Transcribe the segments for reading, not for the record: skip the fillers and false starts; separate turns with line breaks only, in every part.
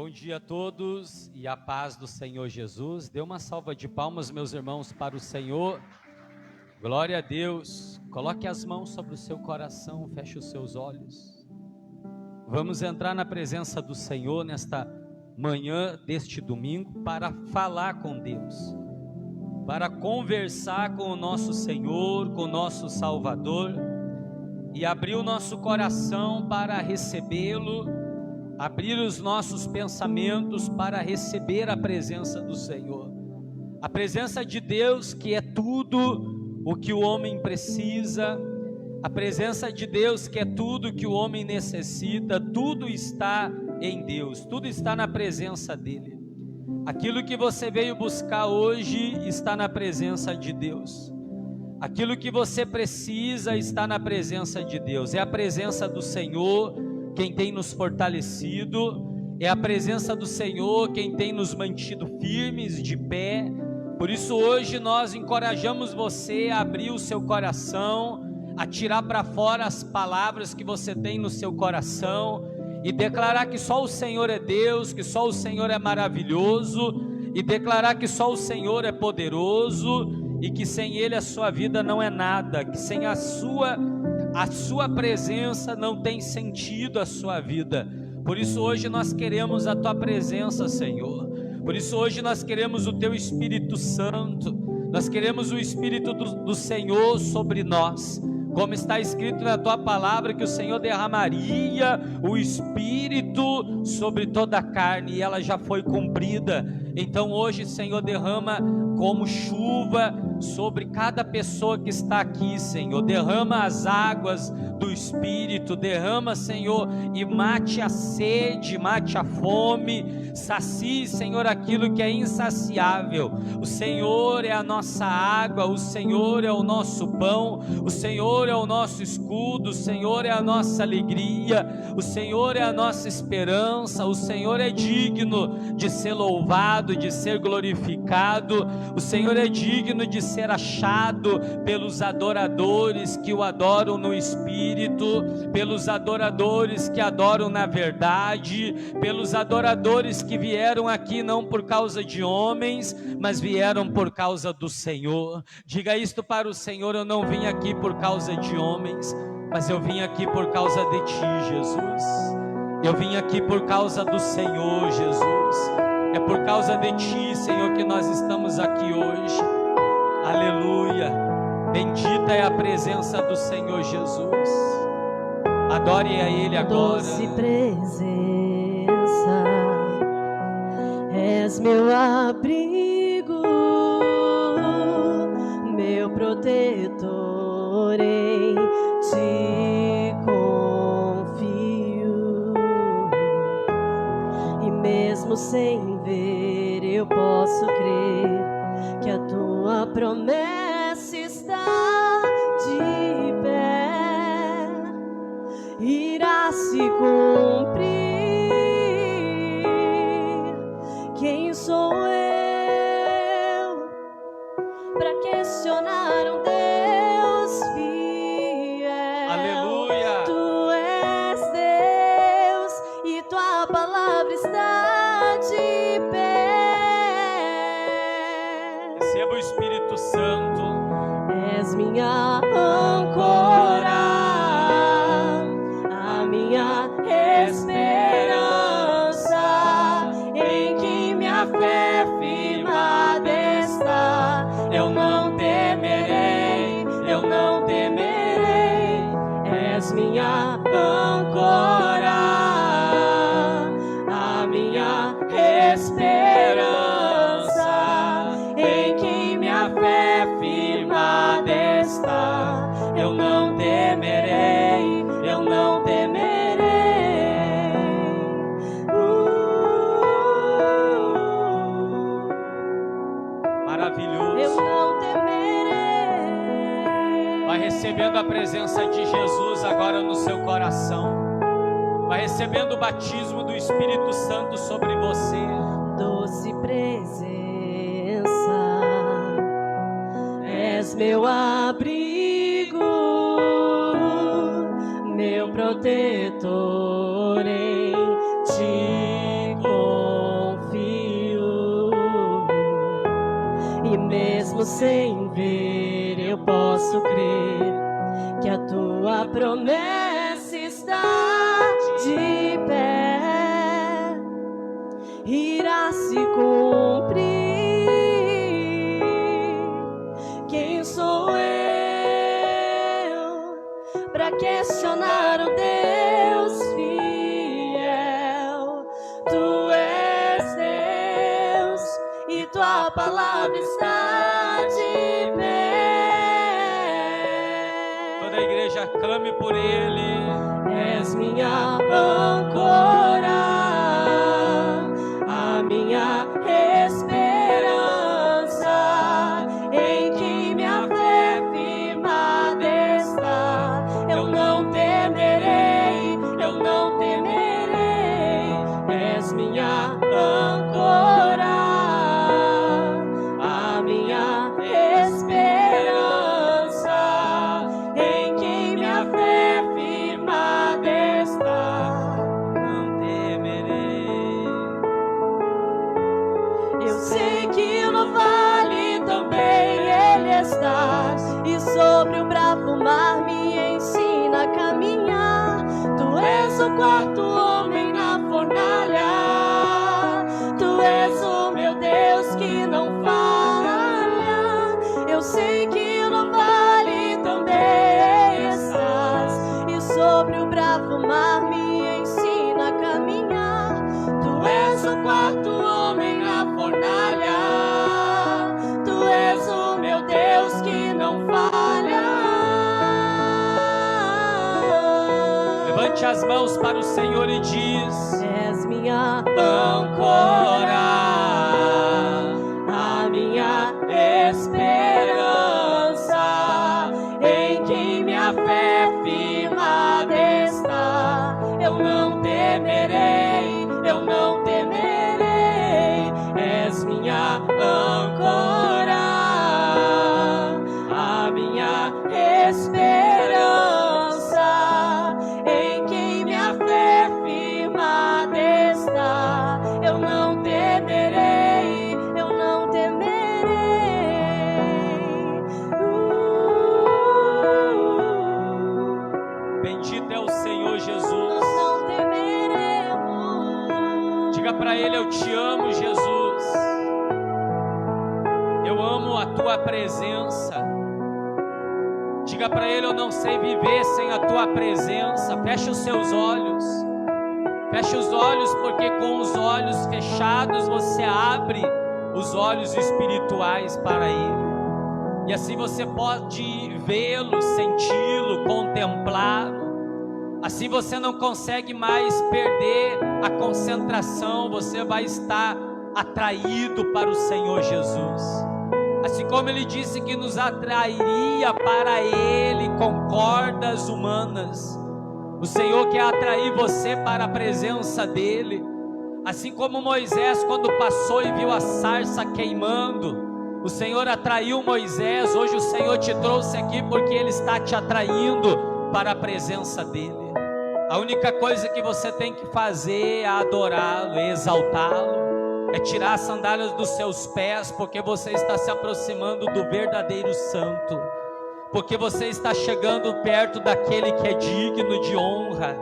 Bom dia a todos e a paz do Senhor Jesus. Dê uma salva de palmas, meus irmãos, para o Senhor. Glória a Deus. Coloque as mãos sobre o seu coração, feche os seus olhos. Vamos entrar na presença do Senhor nesta manhã deste domingo para falar com Deus, para conversar com o nosso Senhor, com o nosso Salvador e abrir o nosso coração para recebê-lo, abrir os nossos pensamentos para receber a presença do Senhor, a presença de Deus, que é tudo o que o homem precisa, a presença de Deus, que é tudo que o homem necessita. Tudo está em Deus, tudo está na presença dEle. Aquilo que você veio buscar hoje está na presença de Deus. Aquilo que você precisa está na presença de Deus. É a presença do Senhor quem tem nos fortalecido, é a presença do Senhor quem tem nos mantido firmes, de pé. Por isso hoje nós encorajamos você a abrir o seu coração, a tirar para fora as palavras que você tem no seu coração e declarar que só o Senhor é Deus, que só o Senhor é maravilhoso, e declarar que só o Senhor é poderoso e que sem Ele a sua vida não é nada, que sem a sua presença não tem sentido a sua vida. Por isso hoje nós queremos a tua presença, Senhor. Por isso hoje nós queremos o teu Espírito Santo, nós queremos o Espírito do Senhor sobre nós, como está escrito na tua palavra, que o Senhor derramaria o Espírito sobre toda a carne, e ela já foi cumprida. Então hoje, Senhor, derrama como chuva sobre cada pessoa que está aqui, Senhor. Derrama as águas do Espírito, derrama, Senhor, e mate a sede, mate a fome, sacie, Senhor, aquilo que é insaciável. O Senhor é a nossa água, o Senhor é o nosso pão, o Senhor é o nosso escudo, o Senhor é a nossa alegria, o Senhor é a nossa esperança, o Senhor é digno de ser louvado, de ser glorificado, o Senhor é digno de ser achado pelos adoradores que o adoram no Espírito, pelos adoradores que adoram na verdade, pelos adoradores que vieram aqui não por causa de homens, mas vieram por causa do Senhor. Diga isto para o Senhor: eu não vim aqui por causa de homens, mas eu vim aqui por causa de ti, Jesus. Eu vim aqui por causa do Senhor, Jesus. É por causa de ti, Senhor, que nós estamos aqui hoje. Aleluia. Bendita é a presença do Senhor Jesus. Adore a Ele agora.
Doce presença, és meu abrigo, meu protetor, em ti confio. E mesmo sem ver, eu posso crer que a tua promessa está de pé, irá se cumprir. Quem sou eu para questionar um Deus fiel?
Aleluia.
Tu és Deus e tua palavra está de pé.
Receba o Espírito Santo.
És minha âncora, a minha esperança, em que minha fé firmada está. Eu não temerei, eu não temerei. És minha âncora, a minha esperança, em que minha fé firmada está. Eu não temerei, eu não temerei.
Maravilhoso.
Eu não temerei.
Vai recebendo a presença de Jesus agora no seu coração. Vai recebendo o batismo do Espírito Santo sobre você.
Doce presença, és meu abrigo, meu protetor, em ti confio. E mesmo sem ver, eu posso crer que a tua promessa está de pé, irá se cumprir. Quem sou eu para questionar o Deus fiel? Tu és Deus e tua palavra está de pé.
Toda a igreja clame por Ele.
És minha âncora, a minha esperança, em que minha fé firmada está. Eu não temerei, eu não temerei. És minha âncora, a minha esperança, em quem minha fé firmada está.
Não temerei.
Eu sei que no vale também Ele está, e sobre o bravo mar me ensina a caminhar. Tu és o quarto homem na fornalha, tu és o meu Deus que não falha. Eu sei que no vale também estás, e sobre o bravo mar me ensina a caminhar. Tu és o quarto homem na fornalha, tu és o meu Deus que não falha.
Levante as mãos para o Senhor e diz:
És minha
âncora,
a minha esperança, em quem minha fé firmada está. Eu não temerei, eu não temerei. És minha âncora, a minha esperança, em quem minha fé firmada está. Eu não temerei, eu não temerei.
bendito é o Senhor Jesus.
Nós não temeremos.
Diga para Ele: eu te amo, Jesus. Eu amo a tua presença. Diga para Ele: eu não sei viver sem a tua presença. Feche os seus olhos. Feche os olhos, porque com os olhos fechados você abre os olhos espirituais para Ele. E assim você pode vê-lo, senti-lo, contemplá-lo. Assim você não consegue mais perder a concentração, você vai estar atraído para o Senhor Jesus. Assim como Ele disse que nos atrairia para Ele com cordas humanas, o Senhor quer atrair você para a presença dEle. Assim como Moisés, quando passou e viu a sarça queimando, o Senhor atraiu Moisés. Hoje o Senhor te trouxe aqui porque Ele está te atraindo para a presença dEle. A única coisa que você tem que fazer é adorá-lo, é exaltá-lo, é tirar as sandálias dos seus pés, porque você está se aproximando do verdadeiro santo, porque você está chegando perto daquele que é digno de honra,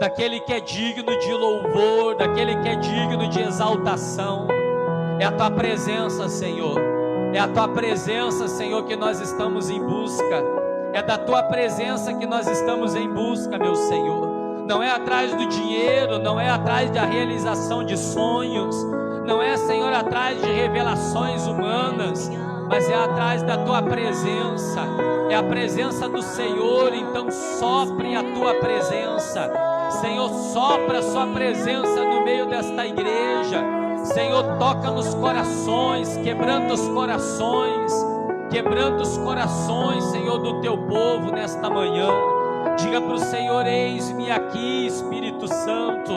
daquele que é digno de louvor, daquele que é digno de exaltação. É a tua presença, Senhor. É a tua presença, Senhor, que nós estamos em busca. É da tua presença que nós estamos em busca, meu Senhor. Não é atrás do dinheiro, não é atrás da realização de sonhos, não é, Senhor, atrás de revelações humanas, mas é atrás da tua presença. É a presença do Senhor. Então sopre a tua presença, Senhor. Sopra a sua presença no meio desta igreja, Senhor. Toca nos corações, quebrando os corações, Senhor, do teu povo nesta manhã. Diga para o Senhor: eis-me aqui, Espírito Santo.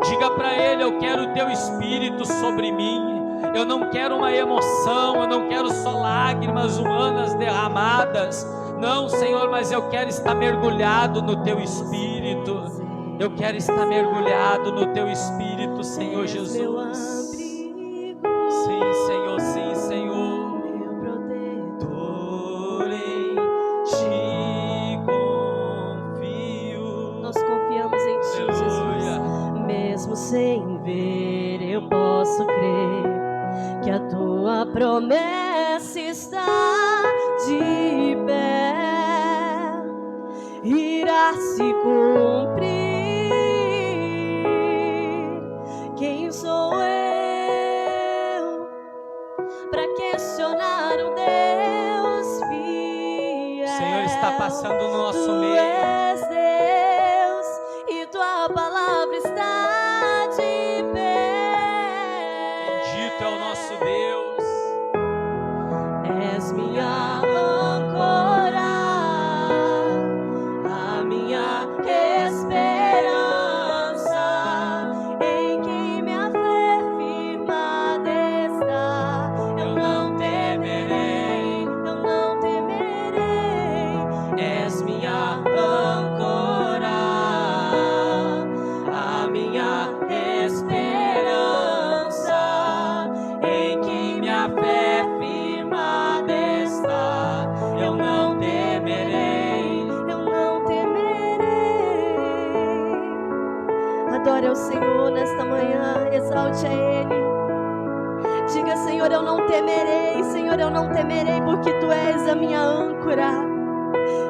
Diga para Ele: eu quero o teu Espírito sobre mim. Eu não quero uma emoção, eu não quero só lágrimas humanas derramadas. Não, Senhor, mas eu quero estar mergulhado no teu Espírito. Eu quero estar mergulhado no teu Espírito, Senhor Jesus. Sim, Senhor, sim, Senhor.
tua promessa está de pé, irá se cumprir. Quem sou eu para questionar um Deus fiel?
O Senhor está passando no nosso
Tu
meio.
és Deus e tua palavra está de pé.
Bendito é o nosso Deus.
És minha âncora, a minha esperança, em quem minha fé firmada está. Eu não temerei, eu não temerei. És minha âncora, a minha esperança, em quem minha fé firmada está. Eu não temerei, eu não temerei. Adore ao Senhor nesta manhã, exalte a Ele. Diga: Senhor, eu não temerei, Senhor, eu não temerei, porque Tu és a minha âncora.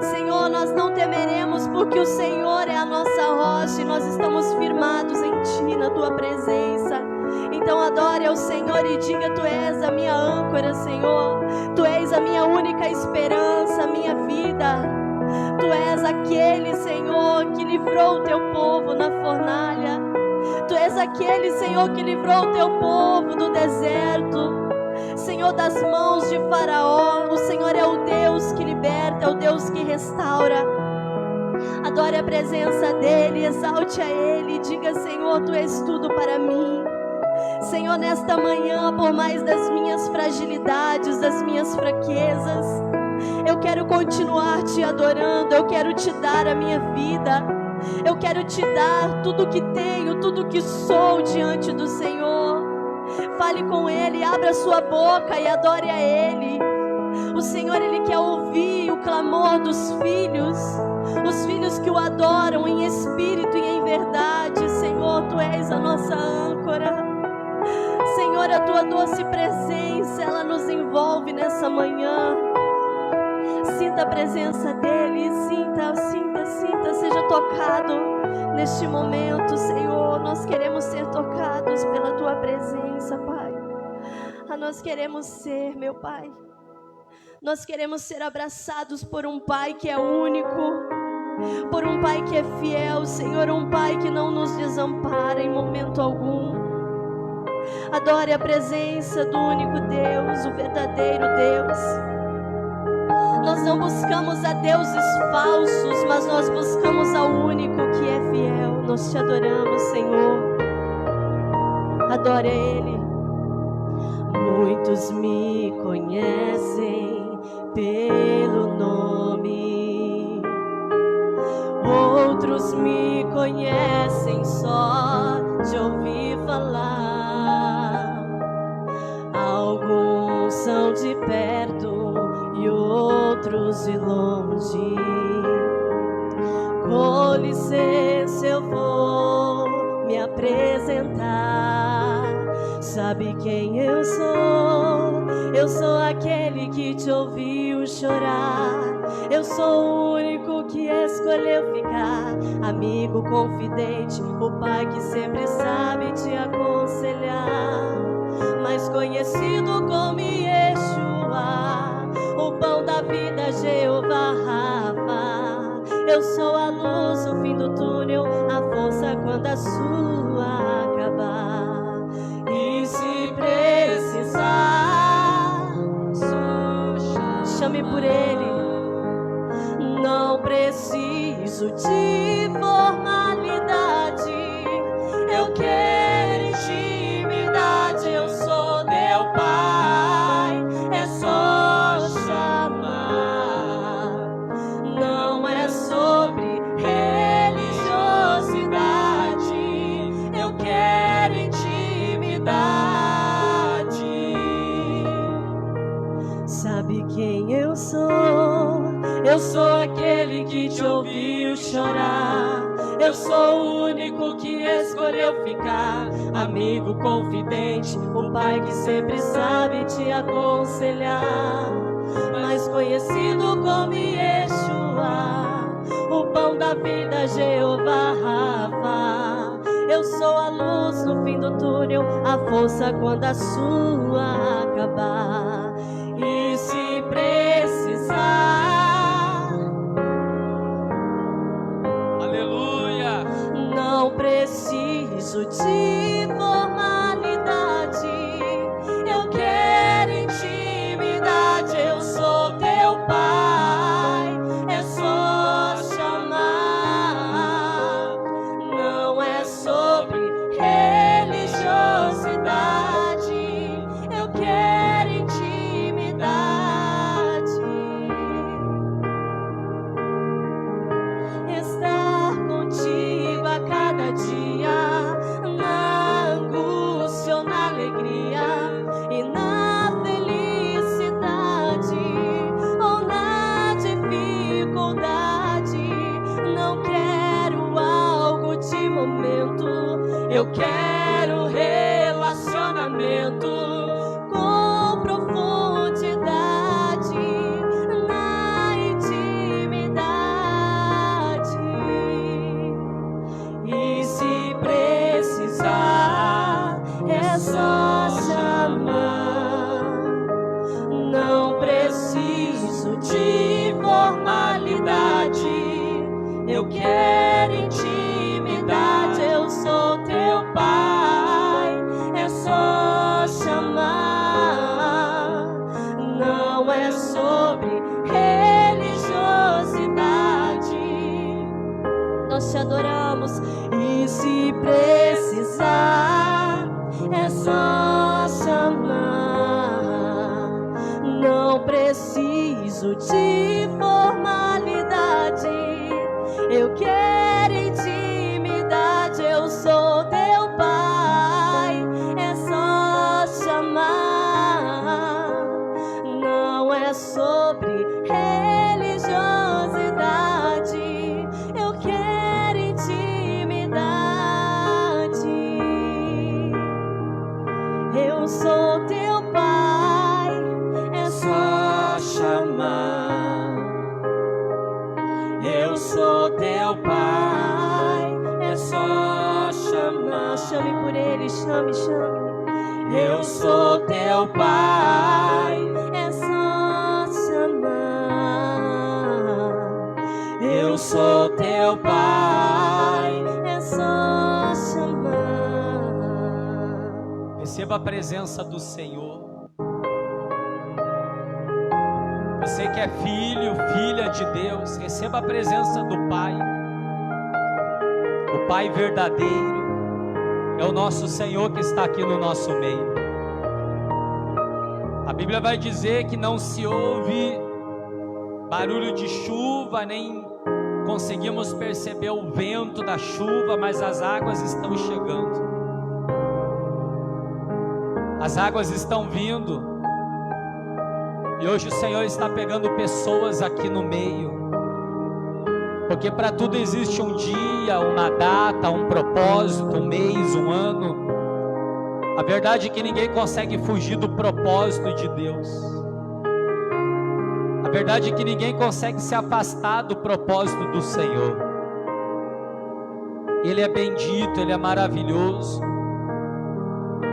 Senhor, nós não temeremos porque o Senhor é a nossa rocha e nós estamos firmados em Ti, na Tua presença. Então adore ao Senhor e diga: Tu és a minha âncora, Senhor. Tu és a minha única esperança, a minha vida. Tu és aquele, Senhor, que livrou o Teu povo na fornalha. Tu és aquele, Senhor, que livrou o Teu povo do deserto, Senhor, das mãos de Faraó. O Senhor é o Deus que liberta, é o Deus que restaura. Adore a presença dEle, exalte a Ele, diga: Senhor, Tu és tudo para mim. Senhor, nesta manhã, por mais das minhas fragilidades, das minhas fraquezas, eu quero continuar Te adorando, eu quero Te dar a minha vida, eu quero Te dar tudo que tenho, tudo que sou diante do Senhor. Fale com Ele, abra sua boca e adore a Ele. O Senhor, Ele quer ouvir o clamor dos filhos, os filhos que o adoram em espírito e em verdade. Senhor, Tu és a nossa âncora. Senhor, a Tua doce presença, ela nos envolve nessa manhã. Sinta a presença dEle, sinta, seja tocado neste momento, Senhor. Nós queremos ser tocados pela Tua presença, Pai. Nós queremos ser, meu Pai. Nós queremos ser abraçados por um Pai que é único, por um Pai que é fiel, Senhor, um Pai que não nos desampara em momento algum. Adore a presença do único Deus, o verdadeiro Deus. Nós não buscamos a deuses falsos, mas nós buscamos ao único que é fiel. Nós Te adoramos, Senhor. Adore a Ele. Muitos me conhecem pelo nome, outros me conhecem só de ouvir falar. Alguns são de perto e outros de longe. Com licença, eu vou me apresentar. Sabe quem eu sou? Eu sou aquele que Te ouviu chorar. Eu sou o único que escolheu ficar. Amigo confidente, o Pai que sempre sabe te aconselhar. Mais conhecido como Yeshua, o pão da vida, Jeová Rafa. Eu sou a luz, o fim do túnel, a força quando a sua acabar. E se precisar, chame por Ele. Não preciso de formalidade, eu quero intimidade. Eu sou Teu Pai, é só chamar. Não é sobre religiosidade, eu quero intimidade. Sabe quem eu sou? Eu sou aquele que Te ouviu chorar. Eu sou o único que escolheu ficar, amigo confidente, o pai que sempre sabe te aconselhar, mais conhecido como Yeshua, o pão da vida, Jeová Rafa. Eu sou a luz no fim do túnel, a força quando a sua acabar. E se precisar,
aleluia,
não preciso de formalidade, eu quero intimidade. Eu sou teu pai, é só chamar. Não é sobre religiosidade, eu quero intimidade. Estar contigo a cada dia, na angústia ou na alegria, e na felicidade ou na dificuldade. Não quero algo de momento, eu quero relacionamento com profundidade, na intimidade. E se precisar, é só chamar. Não preciso de formalidade, eu quero intimidade. Eu sou teu pai, é só chamar. Não é sobre religiosidade, nós te adoramos. E se precisar, é só chamar. Não preciso de formalidade, eu quero intimidade. Eu sou teu pai, é só chamar. Não é sobre religiosidade, eu quero intimidade. Eu sou teu pai, é só chamar. Eu sou teu pai, é só chamar. Chame por ele, chame, chame. Eu sou teu pai, é só chamar. Eu sou teu pai, é só chamar.
receba a presença do Senhor. Você que é filho, filha de Deus, receba a presença do Pai. O Pai verdadeiro é o nosso Senhor que está aqui no nosso meio. A Bíblia vai dizer que não se ouve barulho de chuva, nem conseguimos perceber o vento da chuva, mas as águas estão chegando. As águas estão vindo. E hoje o Senhor está pegando pessoas aqui no meio, porque para tudo existe um dia, uma data, um propósito, um mês, um ano. A verdade é que ninguém consegue fugir do propósito de Deus. A verdade é que ninguém consegue se afastar do propósito do Senhor. Ele é bendito, Ele é maravilhoso.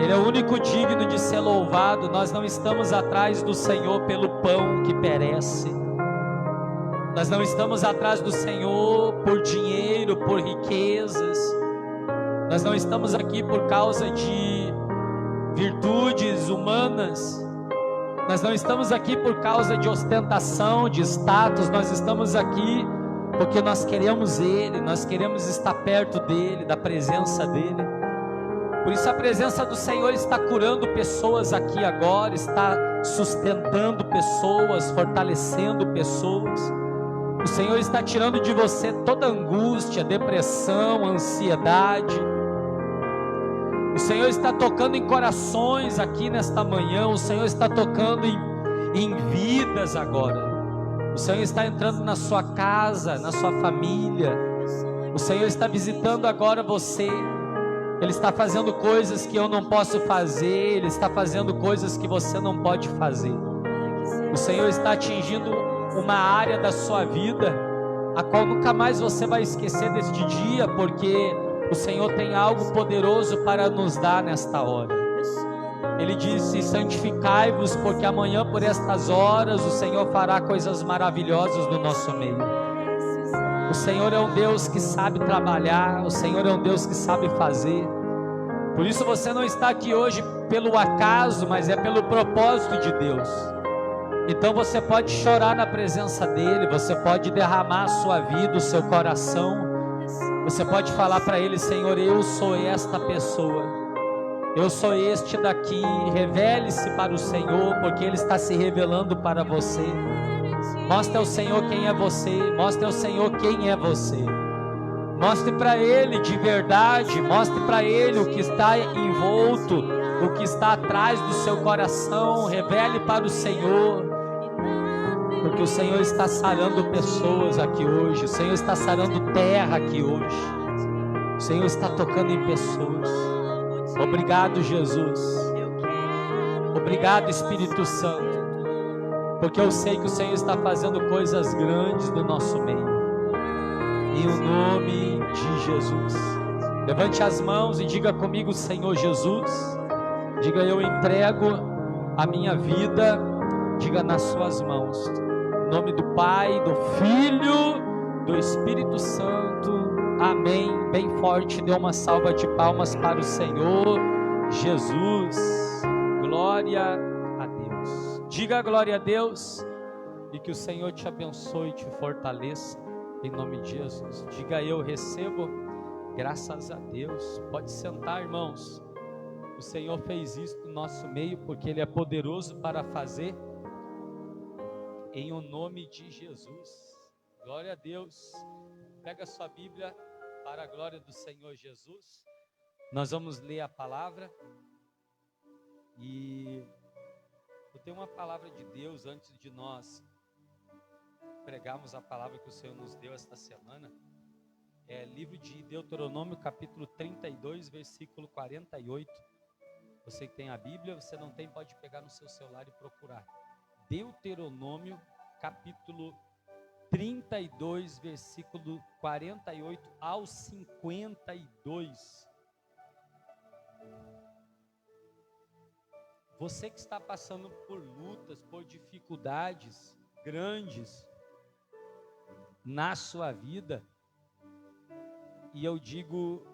Ele é o único digno de ser louvado. Nós não estamos atrás do Senhor pelo pão que perece. Nós não estamos atrás do Senhor por dinheiro, por riquezas. Nós não estamos aqui por causa de virtudes humanas. Nós não estamos aqui por causa de ostentação, de status. Nós estamos aqui porque nós queremos Ele, nós queremos estar perto dEle, da presença dEle. Por isso a presença do Senhor está curando pessoas aqui agora, está sustentando pessoas, fortalecendo pessoas. O Senhor está tirando de você toda angústia, depressão, ansiedade. O Senhor está tocando em corações aqui nesta manhã. O Senhor está tocando em vidas agora. O Senhor está entrando na sua casa, na sua família. O Senhor está visitando agora você. Ele está fazendo coisas que eu não posso fazer. Ele está fazendo coisas que você não pode fazer. O Senhor está atingindo uma área da sua vida, a qual nunca mais você vai esquecer deste dia, porque o Senhor tem algo poderoso para nos dar nesta hora. Ele disse: santificai-vos, porque amanhã por estas horas o Senhor fará coisas maravilhosas no nosso meio. O Senhor é um Deus que sabe trabalhar, o Senhor é um Deus que sabe fazer. Por isso você não está aqui hoje pelo acaso, mas é pelo propósito de Deus. Então você pode chorar na presença dEle, você pode derramar a sua vida, o seu coração. Você pode falar para Ele: Senhor, eu sou esta pessoa, eu sou este daqui. Revele-se para o Senhor, porque Ele está se revelando para você. Mostre ao Senhor quem é você, mostre ao Senhor quem é você. Mostre para Ele de verdade, mostre para Ele o que está envolto, o que está atrás do seu coração. Revele para o Senhor, porque o Senhor está sarando pessoas aqui hoje, o Senhor está sarando terra aqui hoje, o Senhor está tocando em pessoas. Obrigado, Jesus. Obrigado, Espírito Santo, porque eu sei que o Senhor está fazendo coisas grandes no nosso meio. Em o nome de Jesus. Levante as mãos e diga comigo: Senhor Jesus. Diga: eu entrego a minha vida. Diga: nas suas mãos. Em nome do Pai, do Filho, do Espírito Santo. Amém. Bem forte, dê uma salva de palmas para o Senhor Jesus. Glória a Deus. Diga glória a Deus. E que o Senhor te abençoe e te fortaleça. Em nome de Jesus. Diga: eu recebo, graças a Deus. Pode sentar, irmãos. O Senhor fez isso no nosso meio, porque Ele é poderoso para fazer. Em o nome de Jesus. Glória a Deus. Pega a sua Bíblia para a glória do Senhor Jesus. Nós vamos ler a palavra. E eu tenho uma palavra de Deus antes de nós pregarmos a palavra que o Senhor nos deu esta semana. É livro de Deuteronômio, capítulo 32, versículo 48. Você que tem a Bíblia, você não tem, pode pegar no seu celular e procurar. Deuteronômio, capítulo 32, versículo 48 ao 52. Você que está passando por lutas, por dificuldades grandes na sua vida, e eu digo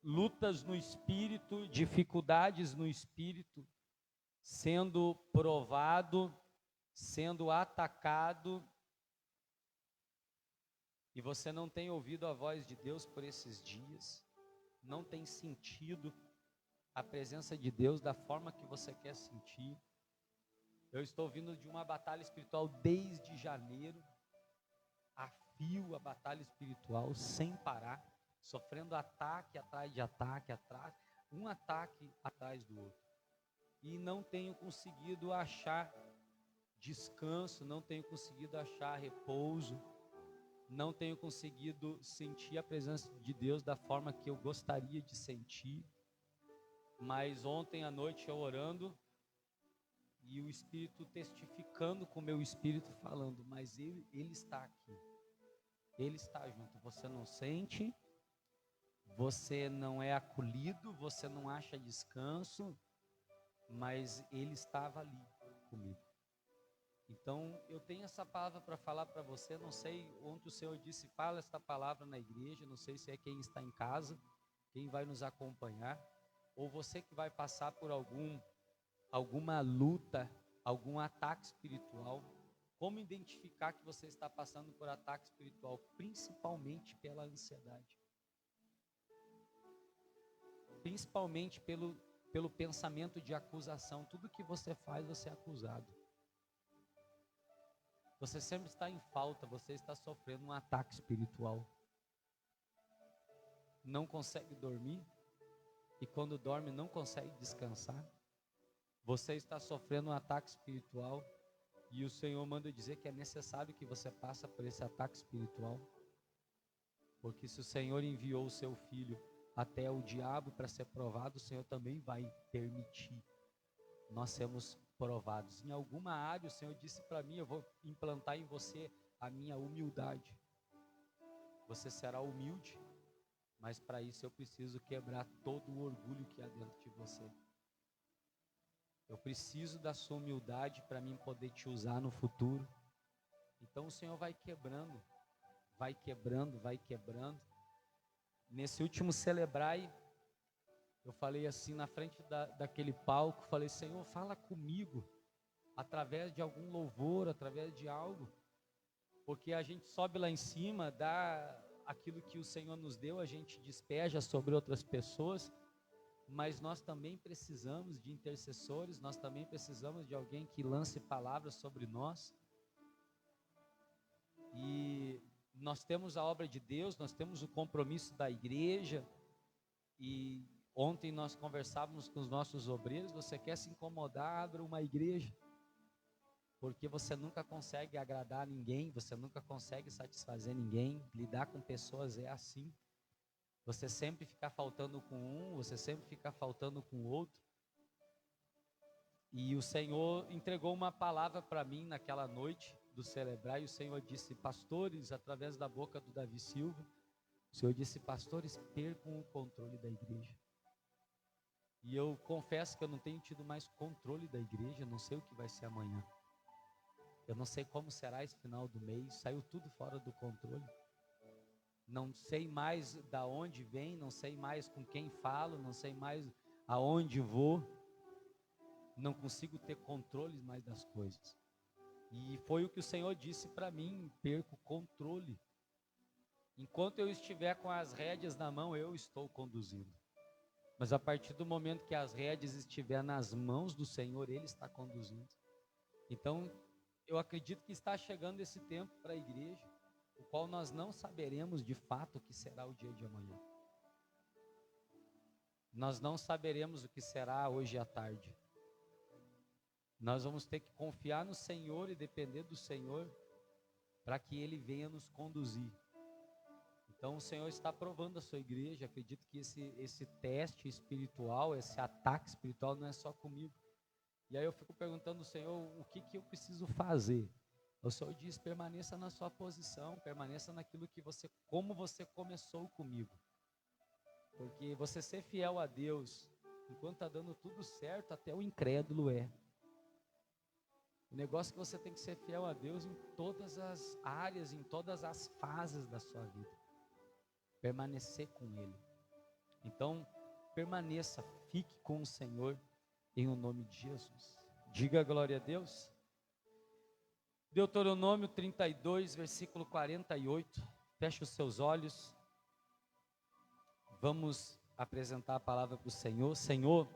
lutas no espírito, dificuldades no espírito, sendo provado, sendo atacado, e você não tem ouvido a voz de Deus por esses dias, não tem sentido a presença de Deus da forma que você quer sentir. Eu estou vindo de uma batalha espiritual desde janeiro, a fio a batalha espiritual, sem parar, sofrendo ataque atrás de ataque, um ataque atrás do outro. E não tenho conseguido achar descanso, não tenho conseguido achar repouso, não tenho conseguido sentir a presença de Deus da forma que eu gostaria de sentir. Mas ontem à noite eu orando, e o Espírito testificando com o meu espírito, falando: mas ele está aqui, Ele está junto. Você não sente, você não é acolhido, você não acha descanso, mas Ele estava ali comigo. Então eu tenho essa palavra para falar para você. Não sei onde o Senhor disse: fala esta palavra na igreja. Não sei se é quem está em casa, quem vai nos acompanhar, ou você que vai passar por alguma luta, algum ataque espiritual. Como identificar que você está passando por ataque espiritual? Principalmente pela ansiedade, principalmente pelo pensamento de acusação. Tudo que você faz, você é acusado. Você sempre está em falta, você está sofrendo um ataque espiritual. Não consegue dormir, e quando dorme não consegue descansar. Você está sofrendo um ataque espiritual, e o Senhor manda dizer que é necessário que você passe por esse ataque espiritual. Porque se o Senhor enviou o seu filho até o diabo para ser provado, o Senhor também vai permitir nós sermos provados. Em alguma área o Senhor disse para mim: eu vou implantar em você a minha humildade. Você será humilde, mas para isso eu preciso quebrar todo o orgulho que há dentro de você. Eu preciso da sua humildade para mim poder te usar no futuro. Então o Senhor vai quebrando, vai quebrando, vai quebrando. Nesse último Celebrai, eu falei assim na frente daquele palco, falei: Senhor, fala comigo, através de algum louvor, através de algo. Porque a gente sobe lá em cima, dá aquilo que o Senhor nos deu, a gente despeja sobre outras pessoas, mas nós também precisamos de intercessores, nós também precisamos de alguém que lance palavras sobre nós. E nós temos a obra de Deus, nós temos o compromisso da igreja, e ontem nós conversávamos com os nossos obreiros: você quer se incomodar, abra uma igreja, porque você nunca consegue agradar ninguém, você nunca consegue satisfazer ninguém, lidar com pessoas é assim, você sempre fica faltando com um, você sempre fica faltando com o outro. E o Senhor entregou uma palavra para mim naquela noite do Celebrar, e o Senhor disse: pastores, através da boca do Davi Silva, o Senhor disse: pastores, percam o controle da igreja. E eu confesso que eu não tenho tido mais controle da igreja, não sei o que vai ser amanhã. Eu não sei como será esse final do mês, saiu tudo fora do controle. Não sei mais da onde vem, não sei mais com quem falo, não sei mais aonde vou. Não consigo ter controle mais das coisas. E foi o que o Senhor disse para mim: perco o controle. Enquanto eu estiver com as rédeas na mão, eu estou conduzindo. Mas a partir do momento que as rédeas estiverem nas mãos do Senhor, Ele está conduzindo. Então, eu acredito que está chegando esse tempo para a igreja, o qual nós não saberemos de fato o que será o dia de amanhã. Nós não saberemos o que será hoje à tarde. Nós vamos ter que confiar no Senhor e depender do Senhor para que Ele venha nos conduzir. Então o Senhor está provando a sua igreja. Acredito que esse teste espiritual, esse ataque espiritual não é só comigo. E aí eu fico perguntando ao Senhor: o que eu preciso fazer? O Senhor diz: permaneça na sua posição, permaneça naquilo que como você começou comigo. Porque você ser fiel a Deus, enquanto está dando tudo certo, até o incrédulo é. O negócio é que você tem que ser fiel a Deus em todas as áreas, em todas as fases da sua vida. Permanecer com Ele. Então, permaneça, fique com o Senhor, em o nome de Jesus. Diga glória a Deus. Deuteronômio 32, versículo 48. Feche os seus olhos. Vamos apresentar a palavra para o Senhor. Senhor,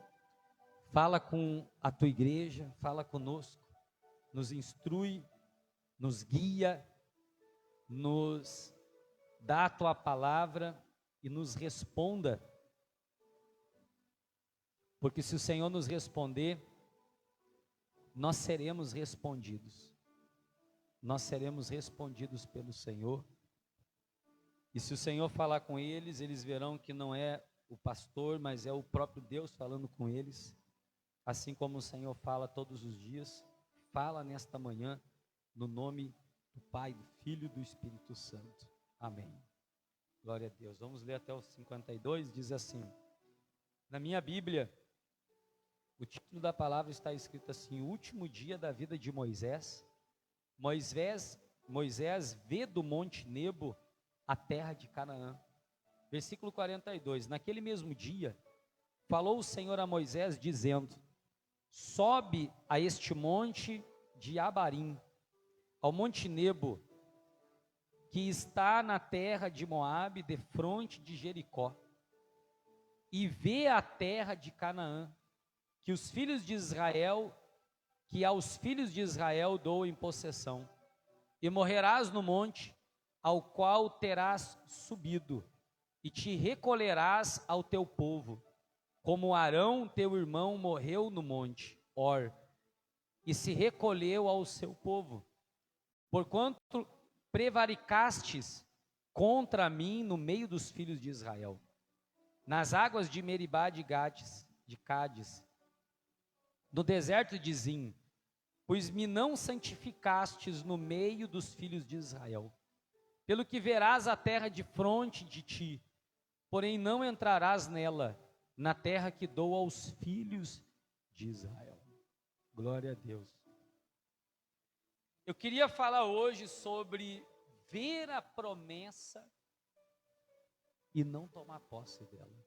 fala com a tua igreja, fala conosco. Nos instrui, nos guia, nos dá a tua palavra e nos responda. Porque se o Senhor nos responder, nós seremos respondidos. Nós seremos respondidos pelo Senhor. E se o Senhor falar com eles, eles verão que não é o pastor, mas é o próprio Deus falando com eles. Assim como o Senhor fala todos os dias, fala nesta manhã, no nome do Pai, do Filho e do Espírito Santo. Amém. Glória a Deus. Vamos ler até o 52, diz assim. Na minha Bíblia, o título da palavra está escrito assim: o último dia da vida de Moisés. Moisés vê do monte Nebo a terra de Canaã. Versículo 42. Naquele mesmo dia, falou o Senhor a Moisés, dizendo: sobe a este monte de Abarim, ao monte Nebo, que está na terra de Moabe, defronte de Jericó, e vê a terra de Canaã, que aos filhos de Israel dou em possessão, e morrerás no monte ao qual terás subido, e te recolherás ao teu povo, como Arão teu irmão morreu no monte Hor, e se recolheu ao seu povo, porquanto prevaricastes contra mim no meio dos filhos de Israel, nas águas de Meribá de Cádiz, no deserto de Zim, pois me não santificastes no meio dos filhos de Israel. Pelo que verás a terra de fronte de ti, porém não entrarás nela, na terra que dou aos filhos de Israel. Glória a Deus. Eu queria falar hoje sobre ver a promessa e não tomar posse dela.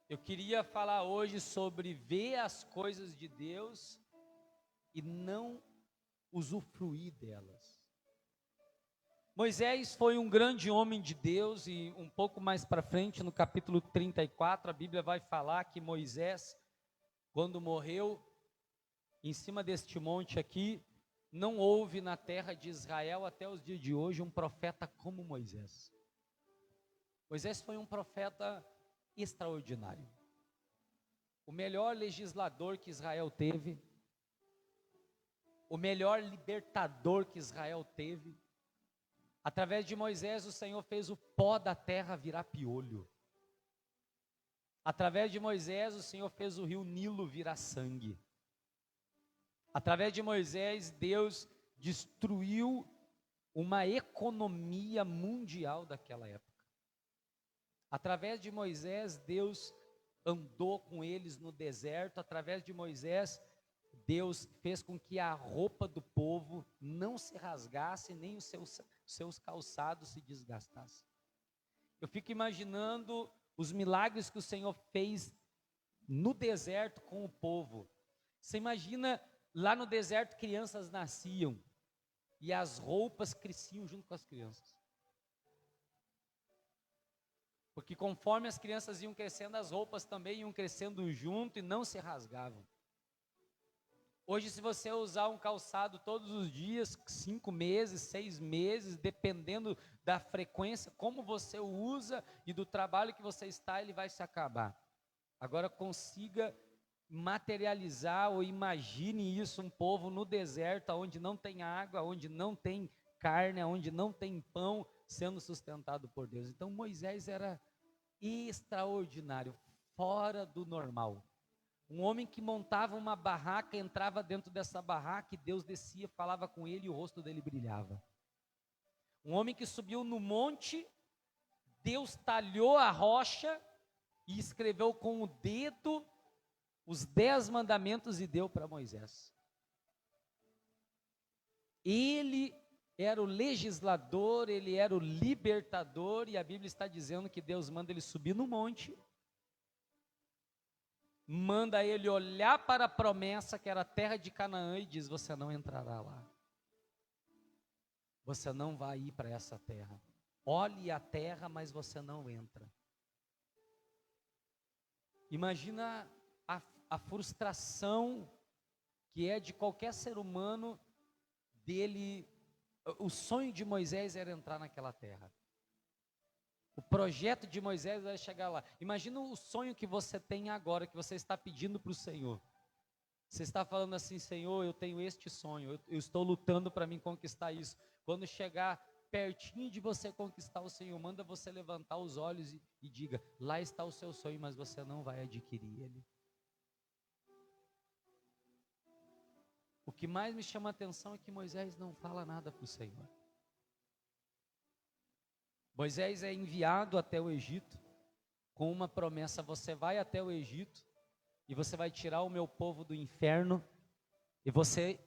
Eu queria falar hoje sobre ver as coisas de Deus e não usufruir delas. Moisés foi um grande homem de Deus e um pouco mais para frente, no capítulo 34, a Bíblia vai falar que Moisés, quando morreu, em cima deste monte aqui, não houve na terra de Israel até os dias de hoje um profeta como Moisés. Moisés foi um profeta extraordinário. O melhor legislador que Israel teve, o melhor libertador que Israel teve. Através de Moisés, o Senhor fez o pó da terra virar piolho. Através de Moisés, o Senhor fez o rio Nilo virar sangue. Através de Moisés, Deus destruiu uma economia mundial daquela época. Através de Moisés, Deus andou com eles no deserto. Através de Moisés, Deus fez com que a roupa do povo não se rasgasse, nem os seus calçados se desgastassem. Eu fico imaginando os milagres que o Senhor fez no deserto com o povo. Você imagina lá no deserto crianças nasciam e as roupas cresciam junto com as crianças. Porque conforme as crianças iam crescendo, as roupas também iam crescendo junto e não se rasgavam. Hoje, se você usar um calçado todos os dias, 5 meses, 6 meses, dependendo da frequência, como você o usa e do trabalho que você está, ele vai se acabar. Agora consiga materializar ou imagine isso, um povo no deserto, onde não tem água, onde não tem carne, onde não tem pão, sendo sustentado por Deus. Então Moisés era extraordinário, fora do normal. Um homem que montava uma barraca, entrava dentro dessa barraca e Deus descia, falava com ele e o rosto dele brilhava. Um homem que subiu no monte, Deus talhou a rocha e escreveu com o dedo os 10 mandamentos e deu para Moisés. Ele era o legislador, ele era o libertador, e a Bíblia está dizendo que Deus manda ele subir no monte, manda ele olhar para a promessa que era a terra de Canaã e diz: você não entrará lá, você não vai ir para essa terra, olhe a terra, mas você não entra. Imagina a frustração que é de qualquer ser humano dele. O sonho de Moisés era entrar naquela terra. O projeto de Moisés era chegar lá. Imagina o sonho que você tem agora, que você está pedindo para o Senhor. Você está falando assim: Senhor, eu tenho este sonho, eu estou lutando para mim conquistar isso. Quando chegar pertinho de você conquistar, o Senhor manda você levantar os olhos e diga: lá está o seu sonho, mas você não vai adquirir ele. O que mais me chama a atenção é que Moisés não fala nada para o Senhor. Moisés é enviado até o Egito com uma promessa: você vai até o Egito e você vai tirar o meu povo do inferno, e você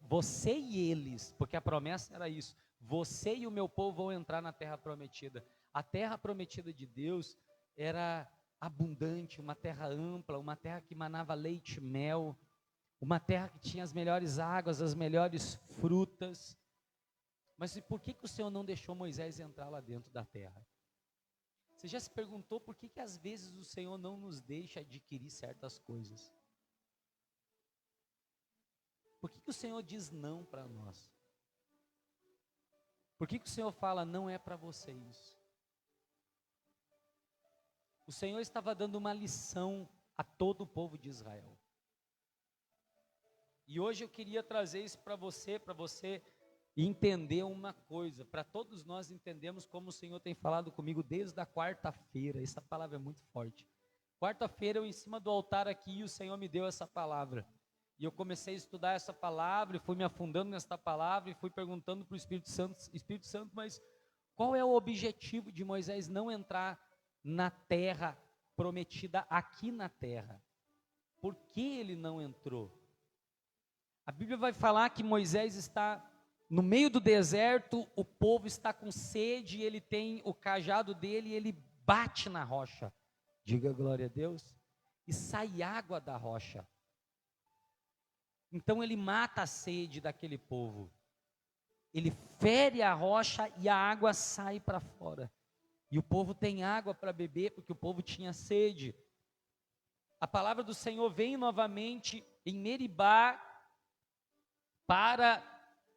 e eles, porque a promessa era isso, você e o meu povo vão entrar na terra prometida. A terra prometida de Deus era abundante, uma terra ampla, uma terra que manava leite e mel, uma terra que tinha as melhores águas, as melhores frutas. Mas por que o Senhor não deixou Moisés entrar lá dentro da terra? Você já se perguntou por que às vezes o Senhor não nos deixa adquirir certas coisas? Por que o Senhor diz não para nós? Por que o Senhor fala: não é para você isso? O Senhor estava dando uma lição a todo o povo de Israel. E hoje eu queria trazer isso para você entender uma coisa, para todos nós entendermos como o Senhor tem falado comigo desde a quarta-feira. Essa palavra é muito forte. Quarta-feira eu em cima do altar aqui e o Senhor me deu essa palavra. E eu comecei a estudar essa palavra e fui me afundando nessa palavra e fui perguntando para o Espírito Santo, mas qual é o objetivo de Moisés não entrar na terra prometida aqui na terra? Por que ele não entrou? A Bíblia vai falar que Moisés está no meio do deserto, o povo está com sede, ele tem o cajado dele e ele bate na rocha. Diga glória a Deus. E sai água da rocha. Então ele mata a sede daquele povo. Ele fere a rocha e a água sai para fora. E o povo tem água para beber porque o povo tinha sede. A palavra do Senhor vem novamente em Meribá para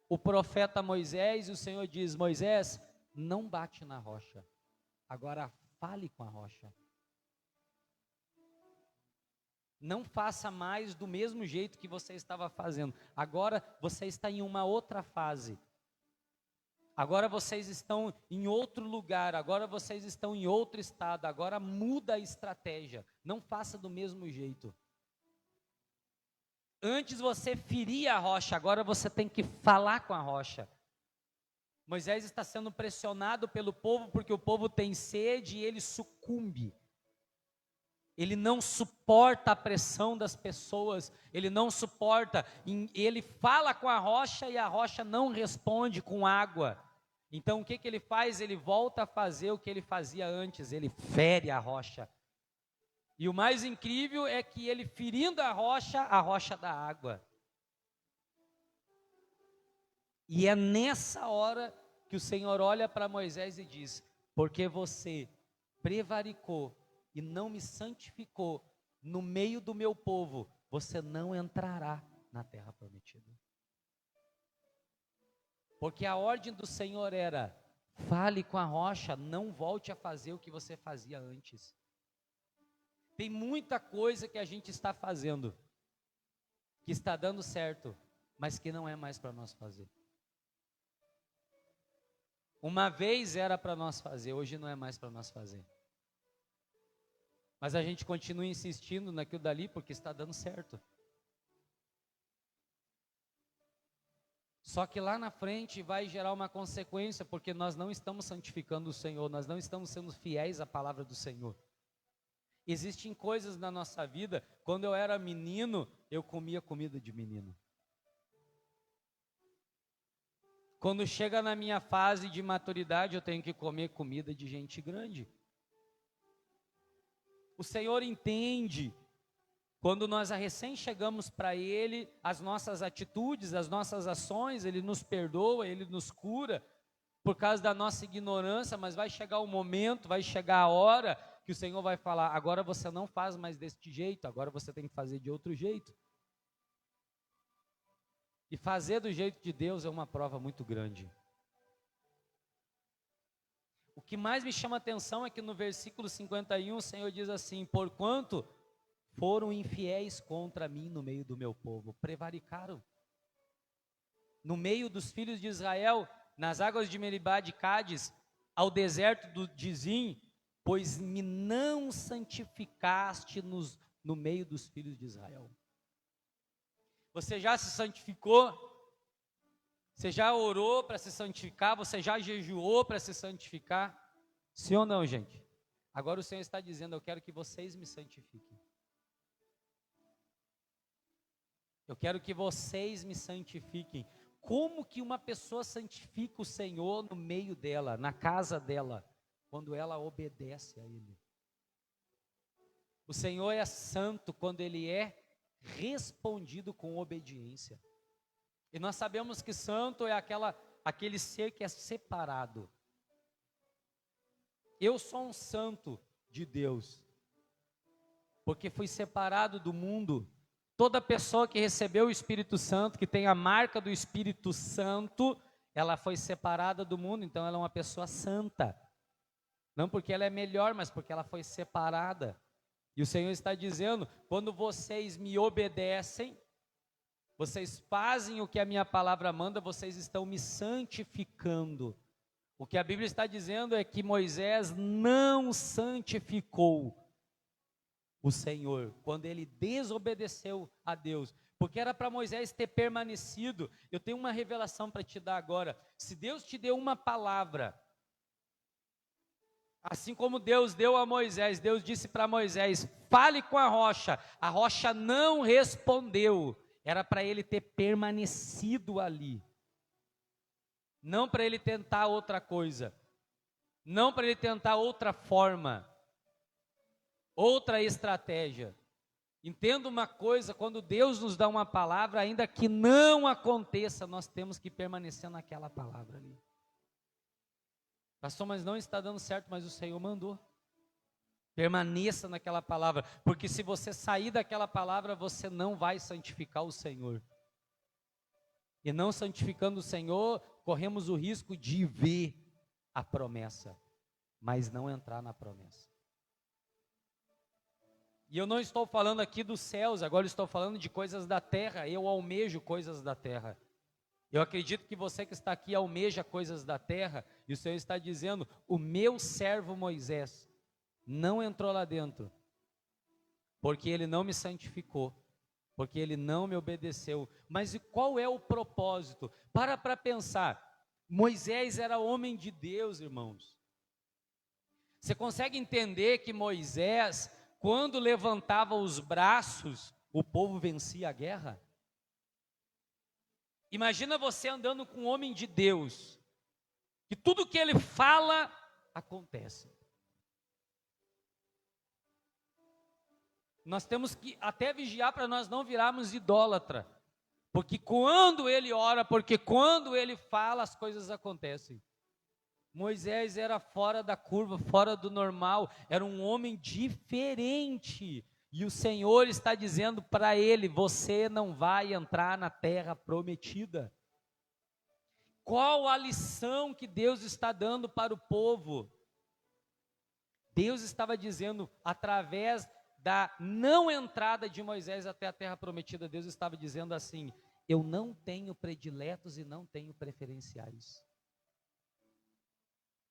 o profeta Moisés, e o Senhor diz: Moisés, não bate na rocha, agora fale com a rocha. Não faça mais do mesmo jeito que você estava fazendo. Agora você está em uma outra fase. Agora vocês estão em outro lugar. Agora vocês estão em outro estado. Agora muda a estratégia. Não faça do mesmo jeito. Antes você feria a rocha. Agora você tem que falar com a rocha. Moisés está sendo pressionado pelo povo porque o povo tem sede e ele sucumbe. Ele não suporta a pressão das pessoas, ele não suporta, ele fala com a rocha e a rocha não responde com água. Então o que ele faz? Ele volta a fazer o que ele fazia antes, ele fere a rocha. E o mais incrível é que ele ferindo a rocha dá água. E é nessa hora que o Senhor olha para Moisés e diz: porque você prevaricou e não me santificou no meio do meu povo, você não entrará na terra prometida. Porque a ordem do Senhor era: fale com a rocha, não volte a fazer o que você fazia antes. Tem muita coisa que a gente está fazendo, que está dando certo, mas que não é mais para nós fazer. Uma vez era para nós fazer, hoje não é mais para nós fazer. Mas a gente continua insistindo naquilo dali porque está dando certo. Só que lá na frente vai gerar uma consequência, porque nós não estamos santificando o Senhor, nós não estamos sendo fiéis à palavra do Senhor. Existem coisas na nossa vida, quando eu era menino, eu comia comida de menino. Quando chega na minha fase de maturidade, eu tenho que comer comida de gente grande. O Senhor entende, quando nós recém chegamos para Ele, as nossas atitudes, as nossas ações, Ele nos perdoa, Ele nos cura, por causa da nossa ignorância, mas vai chegar o momento, vai chegar a hora, que o Senhor vai falar: agora você não faz mais deste jeito, agora você tem que fazer de outro jeito. E fazer do jeito de Deus é uma prova muito grande. O que mais me chama a atenção é que no versículo 51 o Senhor diz assim: porquanto foram infiéis contra mim no meio do meu povo, prevaricaram. No meio dos filhos de Israel, nas águas de Meribá de Cádiz, ao deserto de Zim, pois me não santificaste no meio dos filhos de Israel. Você já se santificou? Você já orou para se santificar? Você já jejuou para se santificar? Sim ou não, gente? Agora o Senhor está dizendo: eu quero que vocês me santifiquem. Eu quero que vocês me santifiquem. Como que uma pessoa santifica o Senhor no meio dela, na casa dela? Quando ela obedece a Ele. O Senhor é santo quando Ele é respondido com obediência. E nós sabemos que santo é aquele ser que é separado. Eu sou um santo de Deus, porque fui separado do mundo. Toda pessoa que recebeu o Espírito Santo, que tem a marca do Espírito Santo, ela foi separada do mundo, então ela é uma pessoa santa. Não porque ela é melhor, mas porque ela foi separada. E o Senhor está dizendo: quando vocês me obedecem, vocês fazem o que a minha palavra manda, vocês estão me santificando. O que a Bíblia está dizendo é que Moisés não santificou o Senhor quando ele desobedeceu a Deus, porque era para Moisés ter permanecido. Eu tenho uma revelação para te dar agora. Se Deus te deu uma palavra, assim como Deus deu a Moisés, Deus disse para Moisés: fale com a rocha não respondeu. Era para ele ter permanecido ali, não para ele tentar outra coisa, não para ele tentar outra forma, outra estratégia. Entenda uma coisa: quando Deus nos dá uma palavra, ainda que não aconteça, nós temos que permanecer naquela palavra ali. Pastor, mas não está dando certo, mas o Senhor mandou. Permaneça naquela palavra, porque se você sair daquela palavra, você não vai santificar o Senhor. E não santificando o Senhor, corremos o risco de ver a promessa, mas não entrar na promessa. E eu não estou falando aqui dos céus, agora estou falando de coisas da terra. Eu almejo coisas da terra. Eu acredito que você que está aqui almeja coisas da terra, e o Senhor está dizendo: o meu servo Moisés não entrou lá dentro, porque ele não me santificou, porque ele não me obedeceu. Mas e qual é o propósito? Para pensar. Moisés era homem de Deus, irmãos. Você consegue entender que Moisés, quando levantava os braços, o povo vencia a guerra? Imagina você andando com um homem de Deus, que tudo que ele fala, acontece. Nós temos que até vigiar para nós não virarmos idólatra, porque quando ele ora, porque quando ele fala, as coisas acontecem. Moisés era fora da curva, fora do normal, era um homem diferente, e o Senhor está dizendo para ele: você não vai entrar na terra prometida. Qual a lição que Deus está dando para o povo? Deus estava dizendo, através da não entrada de Moisés até a terra prometida, Deus estava dizendo assim: eu não tenho prediletos e não tenho preferenciais.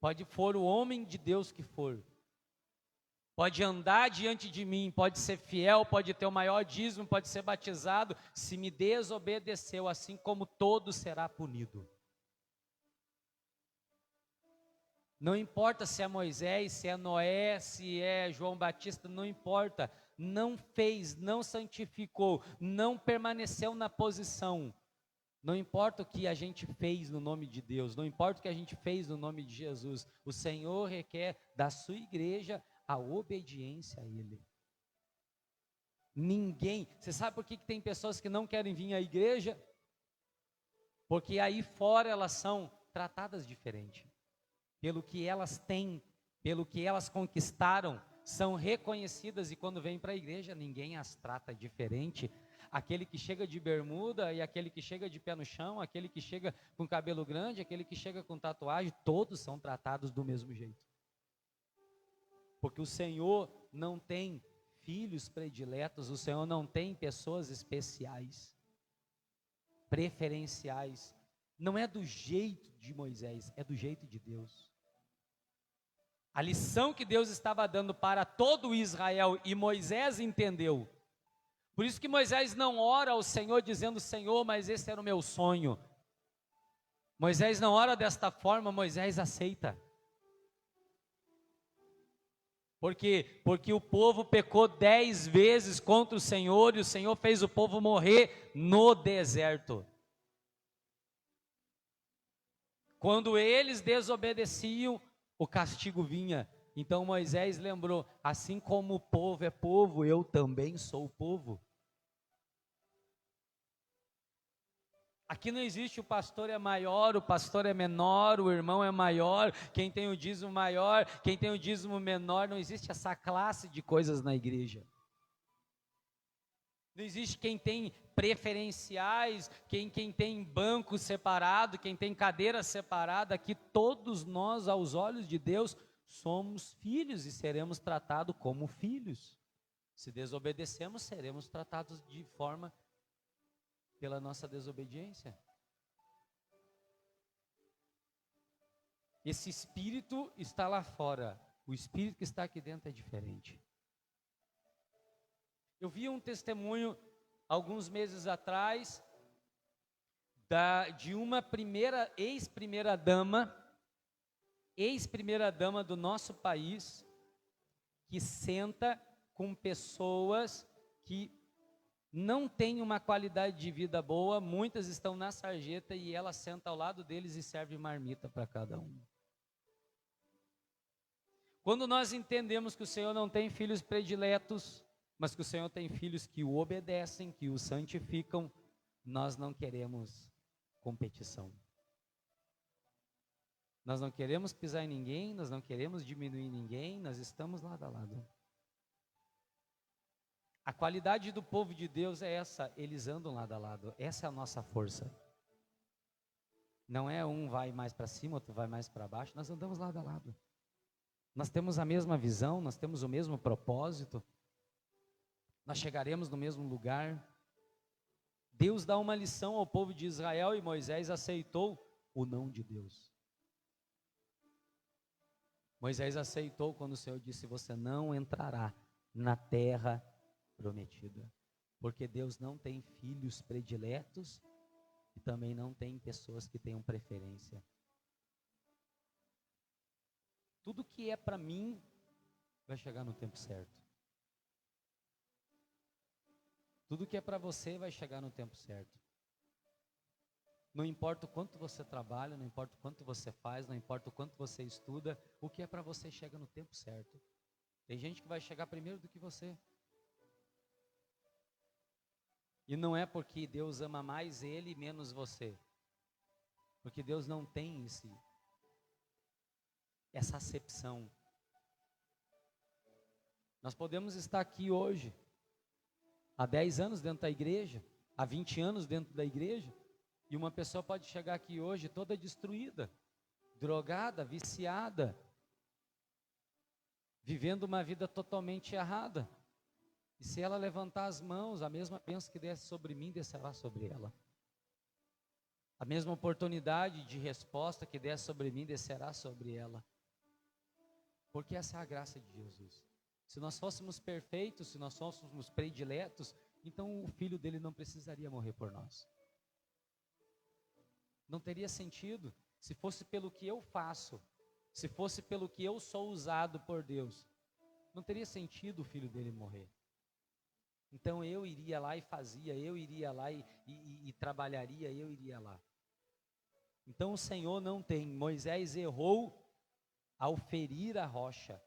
Pode for o homem de Deus que for, pode andar diante de mim, pode ser fiel, pode ter o maior dízimo, pode ser batizado, se me desobedeceu, assim como todo será punido. Não importa se é Moisés, se é Noé, se é João Batista, não importa. Não fez, não santificou, não permaneceu na posição. Não importa o que a gente fez no nome de Deus, não importa o que a gente fez no nome de Jesus. O Senhor requer da sua igreja a obediência a Ele. Ninguém, você sabe por que tem pessoas que não querem vir à igreja? Porque aí fora elas são tratadas diferente. Pelo que elas têm, pelo que elas conquistaram, são reconhecidas, e quando vêm para a igreja, ninguém as trata diferente. Aquele que chega de bermuda e aquele que chega de pé no chão, aquele que chega com cabelo grande, aquele que chega com tatuagem, todos são tratados do mesmo jeito. Porque o Senhor não tem filhos prediletos, o Senhor não tem pessoas especiais, preferenciais. Não é do jeito de Moisés, é do jeito de Deus. A lição que Deus estava dando para todo Israel, e Moisés entendeu. Por isso que Moisés não ora ao Senhor dizendo: Senhor, mas esse era o meu sonho. Moisés não ora desta forma, Moisés aceita. Por quê? Porque o povo pecou 10 vezes contra o Senhor, e o Senhor fez o povo morrer no deserto. Quando eles desobedeciam, o castigo vinha. Então Moisés lembrou: assim como o povo é povo, eu também sou povo. Aqui não existe o pastor é maior, o pastor é menor, o irmão é maior, quem tem o dízimo maior, quem tem o dízimo menor. Não existe essa classe de coisas na igreja. Não existe quem tem preferenciais, quem tem banco separado, quem tem cadeira separada. Aqui todos nós, aos olhos de Deus, somos filhos e seremos tratados como filhos. Se desobedecemos, seremos tratados de forma Pela nossa desobediência. Esse espírito está lá fora, o espírito que está aqui dentro é diferente. Eu vi um testemunho, alguns meses atrás, de uma ex-primeira dama do nosso país, que senta com pessoas que não têm uma qualidade de vida boa, muitas estão na sarjeta e ela senta ao lado deles e serve marmita para cada um. Quando nós entendemos que o Senhor não tem filhos prediletos, mas que o Senhor tem filhos que o obedecem, que o santificam, nós não queremos competição. Nós não queremos pisar em ninguém, nós não queremos diminuir ninguém, nós estamos lado a lado. A qualidade do povo de Deus é essa, eles andam lado a lado, essa é a nossa força. Não é um vai mais para cima, outro vai mais para baixo, nós andamos lado a lado. Nós temos a mesma visão, nós temos o mesmo propósito, nós chegaremos no mesmo lugar. Deus dá uma lição ao povo de Israel e Moisés aceitou o não de Deus. Moisés aceitou quando o Senhor disse: você não entrará na terra prometida, porque Deus não tem filhos prediletos e também não tem pessoas que tenham preferência. Tudo que é para mim vai chegar no tempo certo. Tudo que é para você vai chegar no tempo certo. Não importa o quanto você trabalha, não importa o quanto você faz, não importa o quanto você estuda, o que é para você chega no tempo certo. Tem gente que vai chegar primeiro do que você. E não é porque Deus ama mais ele e menos você. Porque Deus não tem essa acepção. Nós podemos estar aqui hoje, há 10 anos dentro da igreja, há 20 anos dentro da igreja, e uma pessoa pode chegar aqui hoje toda destruída, drogada, viciada, vivendo uma vida totalmente errada. E se ela levantar as mãos, a mesma bênção que desce sobre mim, descerá sobre ela. A mesma oportunidade de resposta que desce sobre mim, descerá sobre ela. Porque essa é a graça de Jesus. Se nós fôssemos perfeitos, se nós fôssemos prediletos, então o filho dele não precisaria morrer por nós. Não teria sentido. Se fosse pelo que eu faço, se fosse pelo que eu sou usado por Deus, não teria sentido o filho dele morrer. Então eu iria lá e fazia, eu iria lá e trabalharia, eu iria lá. Então o Senhor não tem. Moisés errou ao ferir a rocha.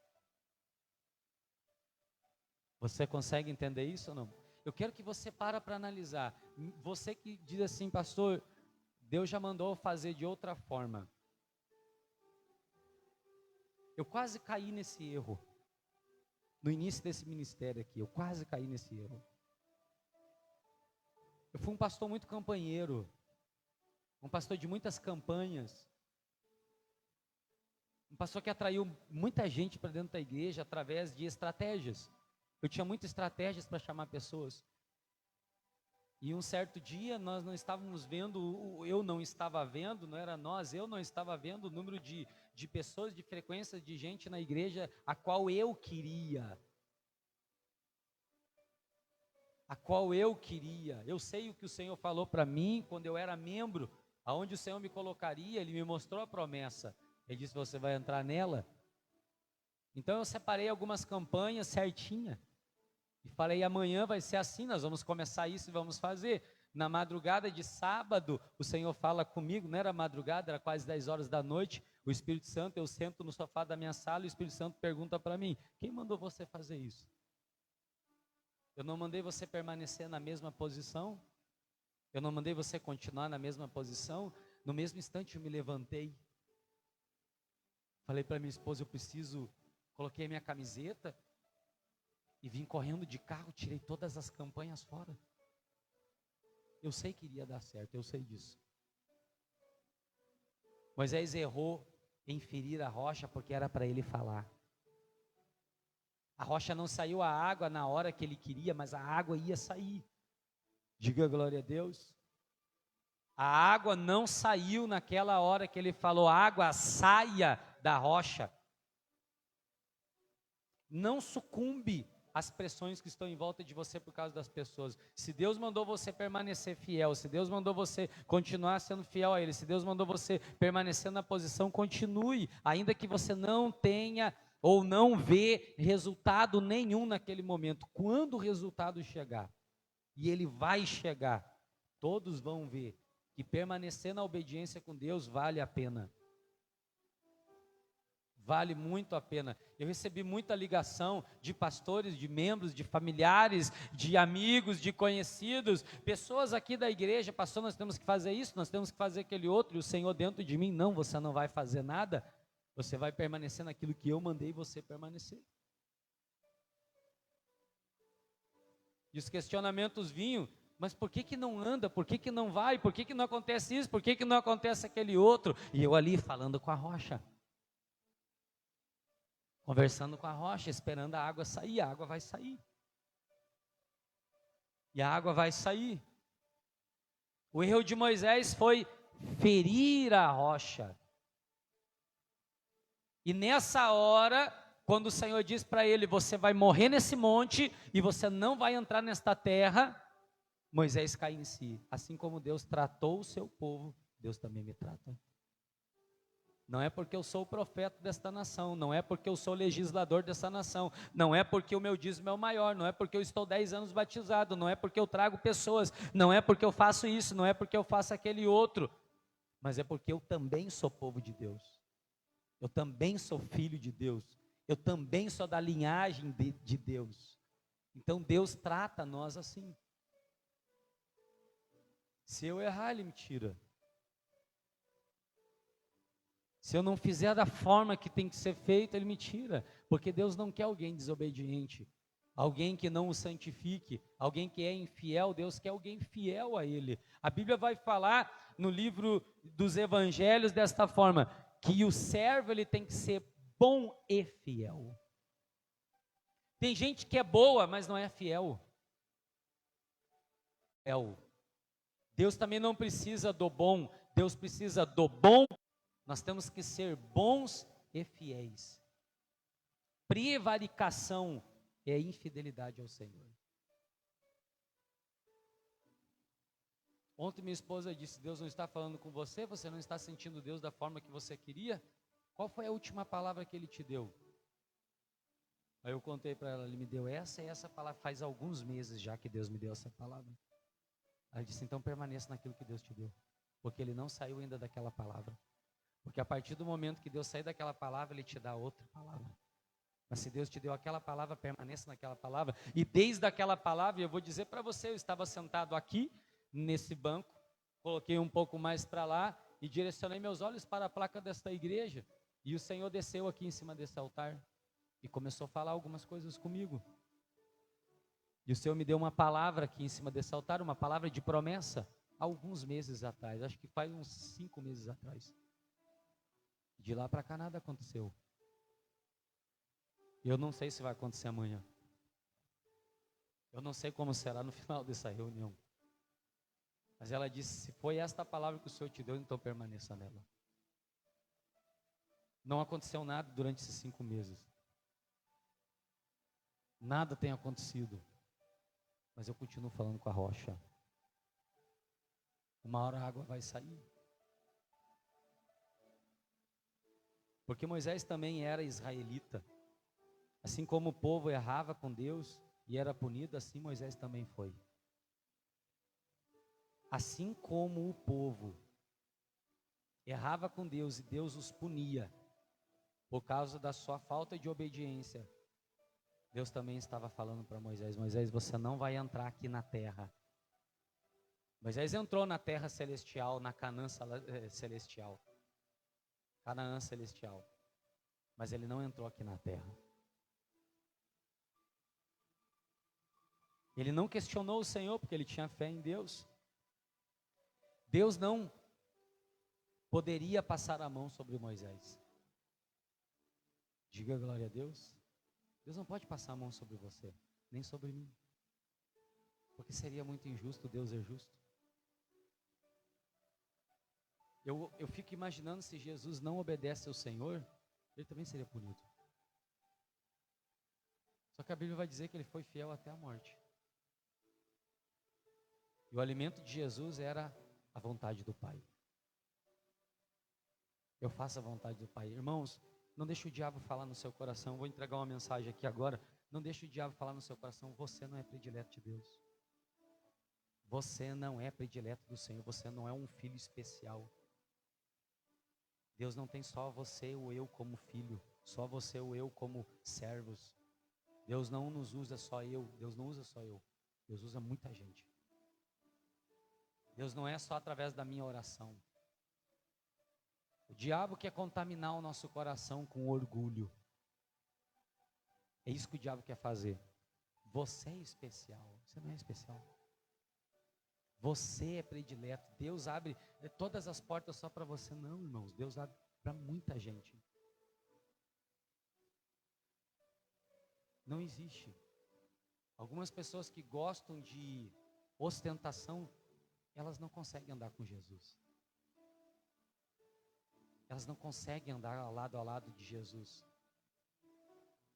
Você consegue entender isso ou não? Eu quero que você para analisar. Você que diz assim: pastor, Deus já mandou fazer de outra forma. Eu quase caí nesse erro. No início desse ministério aqui, eu quase caí nesse erro. Eu fui um pastor muito campanheiro, um pastor de muitas campanhas, um pastor que atraiu muita gente para dentro da igreja através de estratégias. Eu tinha muitas estratégias para chamar pessoas. E um certo dia nós não estávamos vendo, eu não estava vendo, não era nós, eu não estava vendo o número de pessoas, de frequência de gente na igreja a qual eu queria. A qual eu queria. Eu sei o que o Senhor falou para mim quando eu era membro, aonde o Senhor me colocaria, Ele me mostrou a promessa. Ele disse: você vai entrar nela? Então eu separei algumas campanhas certinha. E falei: amanhã vai ser assim, nós vamos começar isso e vamos fazer. Na madrugada de sábado, o Senhor fala comigo, não era madrugada, era quase 10 horas da noite, o Espírito Santo, eu sento no sofá da minha sala e o Espírito Santo pergunta para mim: quem mandou você fazer isso? Eu não mandei você permanecer na mesma posição? Eu não mandei você continuar na mesma posição? No mesmo instante eu me levantei. Falei para minha esposa: eu preciso, coloquei a minha camiseta e vim correndo de carro, tirei todas as campanhas fora. Eu sei que iria dar certo, eu sei disso. Moisés errou em ferir a rocha porque era para ele falar. A rocha não saiu a água na hora que ele queria, mas a água ia sair. Diga glória a Deus. A água não saiu naquela hora que ele falou, água saia da rocha. Não sucumbe às pressões que estão em volta de você por causa das pessoas. Se Deus mandou você permanecer fiel, se Deus mandou você continuar sendo fiel a Ele, se Deus mandou você permanecer na posição, continue, ainda que você não tenha ou não vê resultado nenhum naquele momento. Quando o resultado chegar, e ele vai chegar, todos vão ver que permanecer na obediência com Deus vale a pena. Vale muito a pena. Eu recebi muita ligação de pastores, de membros, de familiares, de amigos, de conhecidos, pessoas aqui da igreja, pastor, nós temos que fazer isso, nós temos que fazer aquele outro, e o Senhor dentro de mim, não, você não vai fazer nada, você vai permanecer naquilo que eu mandei você permanecer. E os questionamentos vinham, mas por que não anda, por que não vai, por que não acontece isso, por que não acontece aquele outro? E eu ali falando com a rocha. Conversando com a rocha, esperando a água sair, a água vai sair. E a água vai sair. O erro de Moisés foi ferir a rocha. E nessa hora, quando o Senhor diz para ele, você vai morrer nesse monte e você não vai entrar nesta terra, Moisés cai em si. Assim como Deus tratou o seu povo, Deus também me trata. Não é porque eu sou o profeta desta nação, não é porque eu sou o legislador dessa nação, não é porque o meu dízimo é o maior, não é porque eu estou 10 anos batizado, não é porque eu trago pessoas, não é porque eu faço isso, não é porque eu faço aquele outro, mas é porque eu também sou povo de Deus, eu também sou filho de Deus, eu também sou da linhagem de Deus. Então Deus trata nós assim. Se eu errar, Ele me tira. Se eu não fizer da forma que tem que ser feito, Ele me tira, porque Deus não quer alguém desobediente, alguém que não o santifique, alguém que é infiel. Deus quer alguém fiel a Ele. A Bíblia vai falar no livro dos Evangelhos desta forma, que o servo ele tem que ser bom e fiel. Tem gente que é boa, mas não é fiel. Deus também não precisa do bom, Deus precisa do bom. Nós temos que ser bons e fiéis. Prevaricação é infidelidade ao Senhor. Ontem minha esposa disse, Deus não está falando com você, você não está sentindo Deus da forma que você queria? Qual foi a última palavra que Ele te deu? Aí eu contei para ela, Ele me deu essa e essa palavra, faz alguns meses já que Deus me deu essa palavra. Ela disse, então permaneça naquilo que Deus te deu, porque Ele não saiu ainda daquela palavra. Porque a partir do momento que Deus sair daquela palavra, Ele te dá outra palavra. Mas se Deus te deu aquela palavra, permaneça naquela palavra. E desde aquela palavra, eu vou dizer para você, eu estava sentado aqui, nesse banco, coloquei um pouco mais para lá e direcionei meus olhos para a placa desta igreja. E o Senhor desceu aqui em cima desse altar e começou a falar algumas coisas comigo. E o Senhor me deu uma palavra aqui em cima desse altar, uma palavra de promessa, há alguns meses atrás, acho que faz uns 5 meses atrás. De lá para cá nada aconteceu. Eu não sei se vai acontecer amanhã. Eu não sei como será no final dessa reunião. Mas ela disse, se foi esta palavra que o Senhor te deu, então permaneça nela. Não aconteceu nada durante esses 5 meses. Nada tem acontecido. Mas eu continuo falando com a rocha. Uma hora a água vai sair. Porque Moisés também era israelita. Assim como o povo errava com Deus e era punido, assim Moisés também foi. Assim como o povo errava com Deus e Deus os punia por causa da sua falta de obediência, Deus também estava falando para Moisés, Moisés, você não vai entrar aqui na terra. Moisés entrou na terra celestial, na Canaã celestial. Canaã celestial, mas ele não entrou aqui na terra. Ele não questionou o Senhor porque ele tinha fé em Deus. Deus não poderia passar a mão sobre Moisés. Diga glória a Deus. Deus não pode passar a mão sobre você, nem sobre mim, porque seria muito injusto. Deus é justo. Eu fico imaginando se Jesus não obedece ao Senhor, ele também seria punido. Só que a Bíblia vai dizer que ele foi fiel até a morte. E o alimento de Jesus era a vontade do Pai. Eu faço a vontade do Pai. Irmãos, não deixe o diabo falar no seu coração. Vou entregar uma mensagem aqui agora. Não deixe o diabo falar no seu coração. Você não é predileto de Deus. Você não é predileto do Senhor. Você não é um filho especial. Deus não tem só você ou eu como filho. Só você ou eu como servos. Deus não nos usa só eu. Deus não usa só eu. Deus usa muita gente. Deus não é só através da minha oração. O diabo quer contaminar o nosso coração com orgulho. É isso que o diabo quer fazer. Você é especial. Você não é especial. Você é predileto. Deus abre todas as portas só para você. Não, irmãos. Deus abre para muita gente. Não existe. Algumas pessoas que gostam de ostentação, elas não conseguem andar com Jesus. Elas não conseguem andar ao lado de Jesus.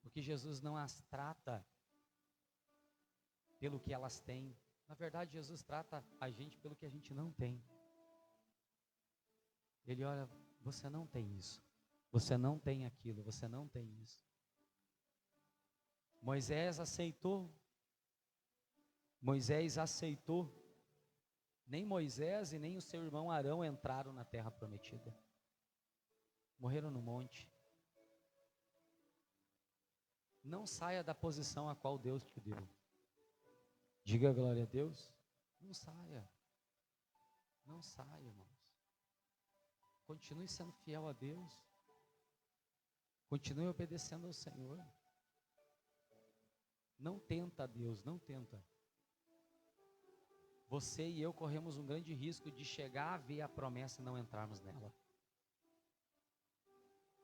Porque Jesus não as trata pelo que elas têm. Na verdade, Jesus trata a gente pelo que a gente não tem. Ele olha, você não tem isso. Você não tem aquilo, você não tem isso. Moisés aceitou. Moisés aceitou. Nem Moisés e nem o seu irmão Arão entraram na terra prometida. Morreram no monte. Não saia da posição a qual Deus te deu. Diga glória a Deus. Não saia. Não saia, irmãos. Continue sendo fiel a Deus. Continue obedecendo ao Senhor. Não tenta a Deus, não tenta. Você e eu corremos um grande risco de chegar a ver a promessa e não entrarmos nela.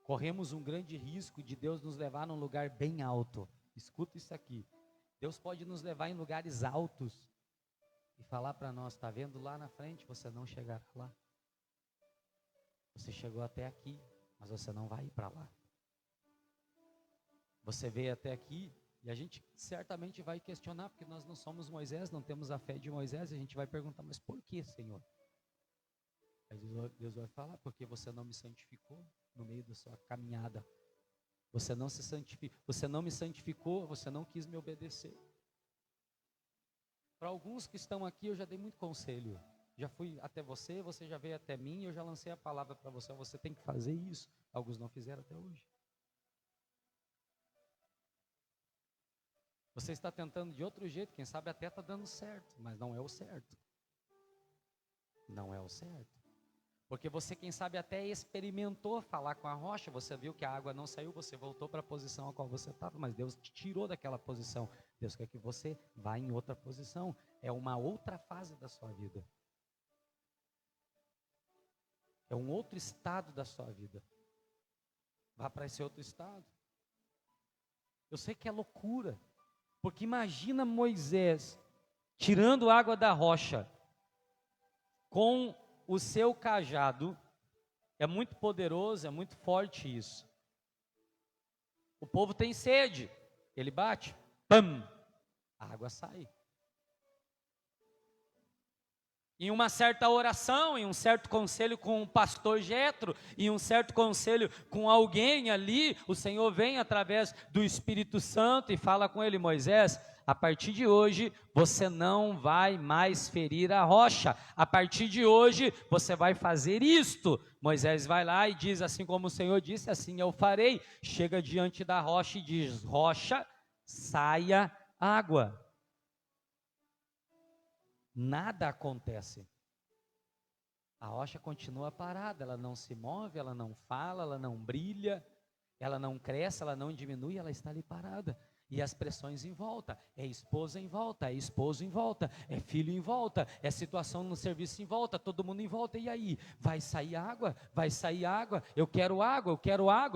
Corremos um grande risco de Deus nos levar num lugar bem alto. Escuta isso aqui. Deus pode nos levar em lugares altos e falar para nós, está vendo lá na frente, você não chegará lá. Você chegou até aqui, mas você não vai ir para lá. Você veio até aqui e a gente certamente vai questionar, porque nós não somos Moisés, não temos a fé de Moisés, e a gente vai perguntar, mas por que, Senhor? Aí Deus vai falar, porque você não me santificou no meio da sua caminhada. Você não se santificou, você não me santificou, você não quis me obedecer. Para alguns que estão aqui, eu já dei muito conselho. Já fui até você, você já veio até mim, eu já lancei a palavra para você, você tem que fazer isso. Alguns não fizeram até hoje. Você está tentando de outro jeito, quem sabe até está dando certo, mas não é o certo. Não é o certo. Porque você, quem sabe, até experimentou falar com a rocha, você viu que a água não saiu, você voltou para a posição a qual você estava, mas Deus te tirou daquela posição. Deus quer que você vá em outra posição. É uma outra fase da sua vida. É um outro estado da sua vida. Vá para esse outro estado. Eu sei que é loucura, porque imagina Moisés tirando água da rocha com o seu cajado. É muito poderoso, é muito forte isso. O povo tem sede, ele bate, pam, a água sai. Em uma certa oração, em um certo conselho com o pastor Jetro, em um certo conselho com alguém ali, o Senhor vem através do Espírito Santo e fala com ele, Moisés, a partir de hoje você não vai mais ferir a rocha, a partir de hoje você vai fazer isto. Moisés vai lá e diz, assim como o Senhor disse, assim eu farei. Chega diante da rocha e diz, rocha, saia água. Nada acontece. A rocha continua parada, ela não se move, ela não fala, ela não brilha, ela não cresce, ela não diminui, ela está ali parada. E as pressões em volta, é esposa em volta, é esposo em volta, é filho em volta, é situação no serviço em volta, todo mundo em volta, e aí? Vai sair água, eu quero água,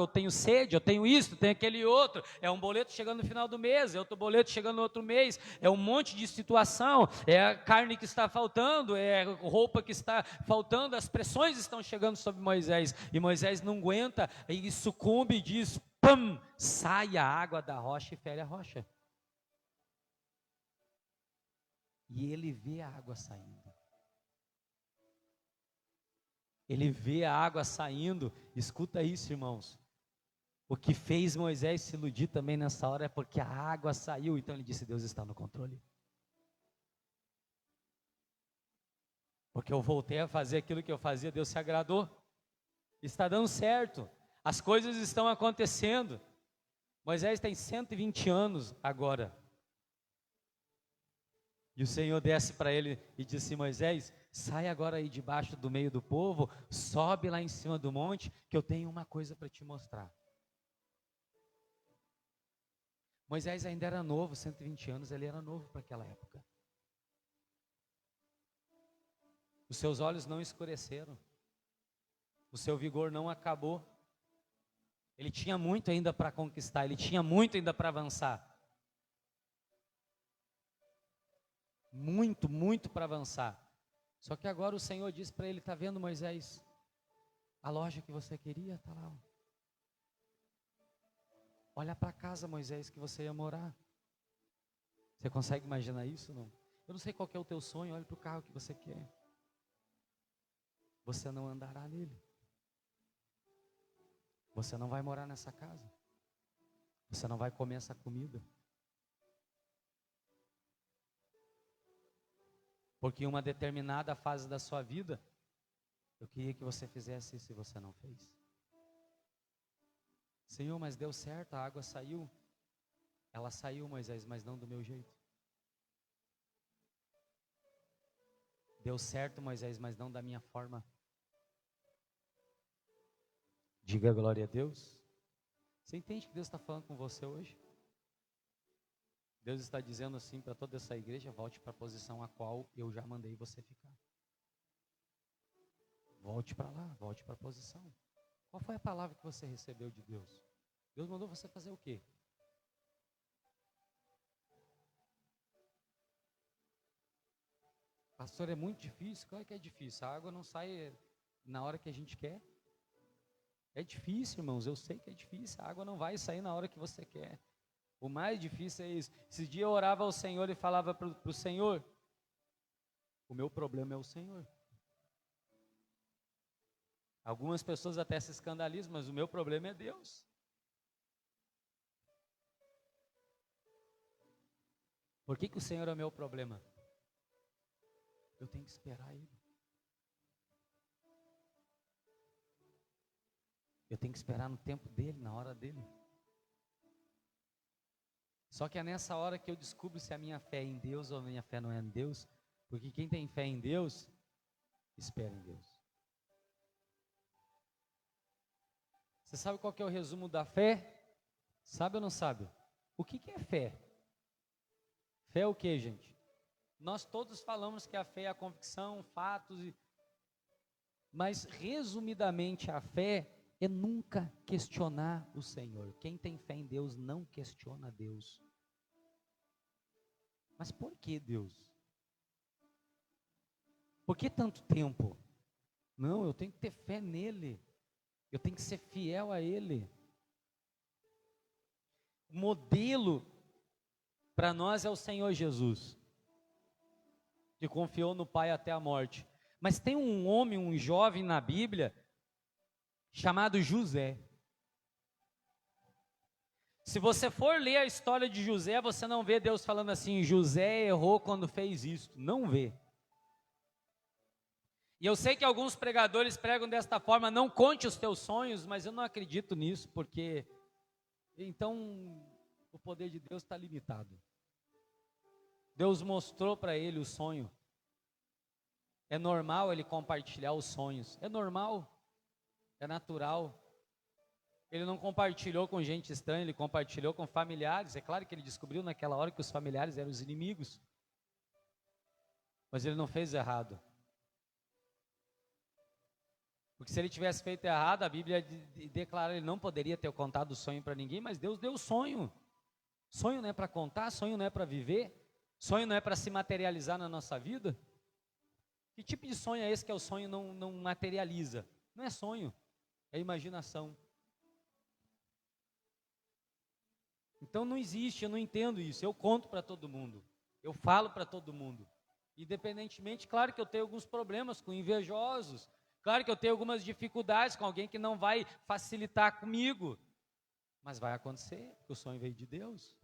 eu tenho sede, eu tenho isso, tenho aquele outro, é um boleto chegando no final do mês, é outro boleto chegando no outro mês, é um monte de situação, é a carne que está faltando, é a roupa que está faltando, as pressões estão chegando sobre Moisés, e Moisés não aguenta, e sucumbe e diz, pam, sai a água da rocha e fere a rocha. E ele vê a água saindo. Ele vê a água saindo. Escuta isso, irmãos. O que fez Moisés se iludir também nessa hora é porque a água saiu. Então ele disse, Deus está no controle. Porque eu voltei a fazer aquilo que eu fazia, Deus se agradou. Está dando certo. As coisas estão acontecendo. Moisés tem 120 anos agora. E o Senhor desce para ele e diz assim, Moisés, sai agora aí debaixo do meio do povo, sobe lá em cima do monte, que eu tenho uma coisa para te mostrar. Moisés ainda era novo, 120 anos, ele era novo para aquela época. Os seus olhos não escureceram. O seu vigor não acabou. Ele tinha muito ainda para conquistar, ele tinha muito ainda para avançar. Muito, muito para avançar. Só que agora o Senhor diz para ele, está vendo, Moisés? A loja que você queria, está lá. Olha para a casa, Moisés, que você ia morar. Você consegue imaginar isso? Não? Eu não sei qual que é o teu sonho, olha para o carro que você quer. Você não andará nele. Você não vai morar nessa casa. Você não vai comer essa comida. Porque em uma determinada fase da sua vida, eu queria que você fizesse isso e você não fez. Senhor, mas deu certo, a água saiu. Ela saiu, Moisés, mas não do meu jeito. Deu certo, Moisés, mas não da minha forma. Diga glória a Deus. Você entende que Deus está falando com você hoje? Deus está dizendo assim para toda essa igreja, volte para a posição a qual eu já mandei você ficar. Volte para lá, volte para a posição. Qual foi a palavra que você recebeu de Deus? Deus mandou você fazer o quê? Pastor, é muito difícil. Claro que é difícil. A água não sai na hora que a gente quer. É difícil, irmãos, eu sei que é difícil, a água não vai sair na hora que você quer. O mais difícil é isso. Esse dia eu orava ao Senhor e falava para o Senhor, o meu problema é o Senhor. Algumas pessoas até se escandalizam, mas o meu problema é Deus. Por que o Senhor é o meu problema? Eu tenho que esperar Ele. Eu tenho que esperar no tempo dele, na hora dele. Só que é nessa hora que eu descubro se a minha fé é em Deus ou a minha fé não é em Deus. Porque quem tem fé em Deus, espera em Deus. Você sabe qual que é o resumo da fé? Sabe ou não sabe? O que é fé? Fé é o que, gente? Nós todos falamos que a fé é a convicção, fatos, mas resumidamente a fé é nunca questionar o Senhor. Quem tem fé em Deus não questiona Deus. Mas por que Deus? Por que tanto tempo? Não, eu tenho que ter fé nele. Eu tenho que ser fiel a Ele. O modelo para nós é o Senhor Jesus, que confiou no Pai até a morte. Mas tem um homem, um jovem na Bíblia, chamado José. Se você for ler a história de José, você não vê Deus falando assim, José errou quando fez isso. Não vê. E eu sei que alguns pregadores pregam desta forma, não conte os teus sonhos, mas eu não acredito nisso, porque então o poder de Deus está limitado. Deus mostrou para ele o sonho. É normal ele compartilhar os sonhos. É normal. É natural. Ele não compartilhou com gente estranha, ele compartilhou com familiares. É claro que ele descobriu naquela hora que os familiares eram os inimigos. Mas ele não fez errado. Porque se ele tivesse feito errado, a Bíblia declara que ele não poderia ter contado o sonho para ninguém, mas Deus deu o sonho. Sonho não é para contar, sonho não é para viver, sonho não é para se materializar na nossa vida. Que tipo de sonho é esse que é o sonho não materializa? Não é sonho, é imaginação. Então não existe, eu não entendo isso. Eu conto para todo mundo, eu falo para todo mundo. Independentemente, claro que eu tenho alguns problemas com invejosos, claro que eu tenho algumas dificuldades com alguém que não vai facilitar comigo, mas vai acontecer, porque o sonho veio de Deus.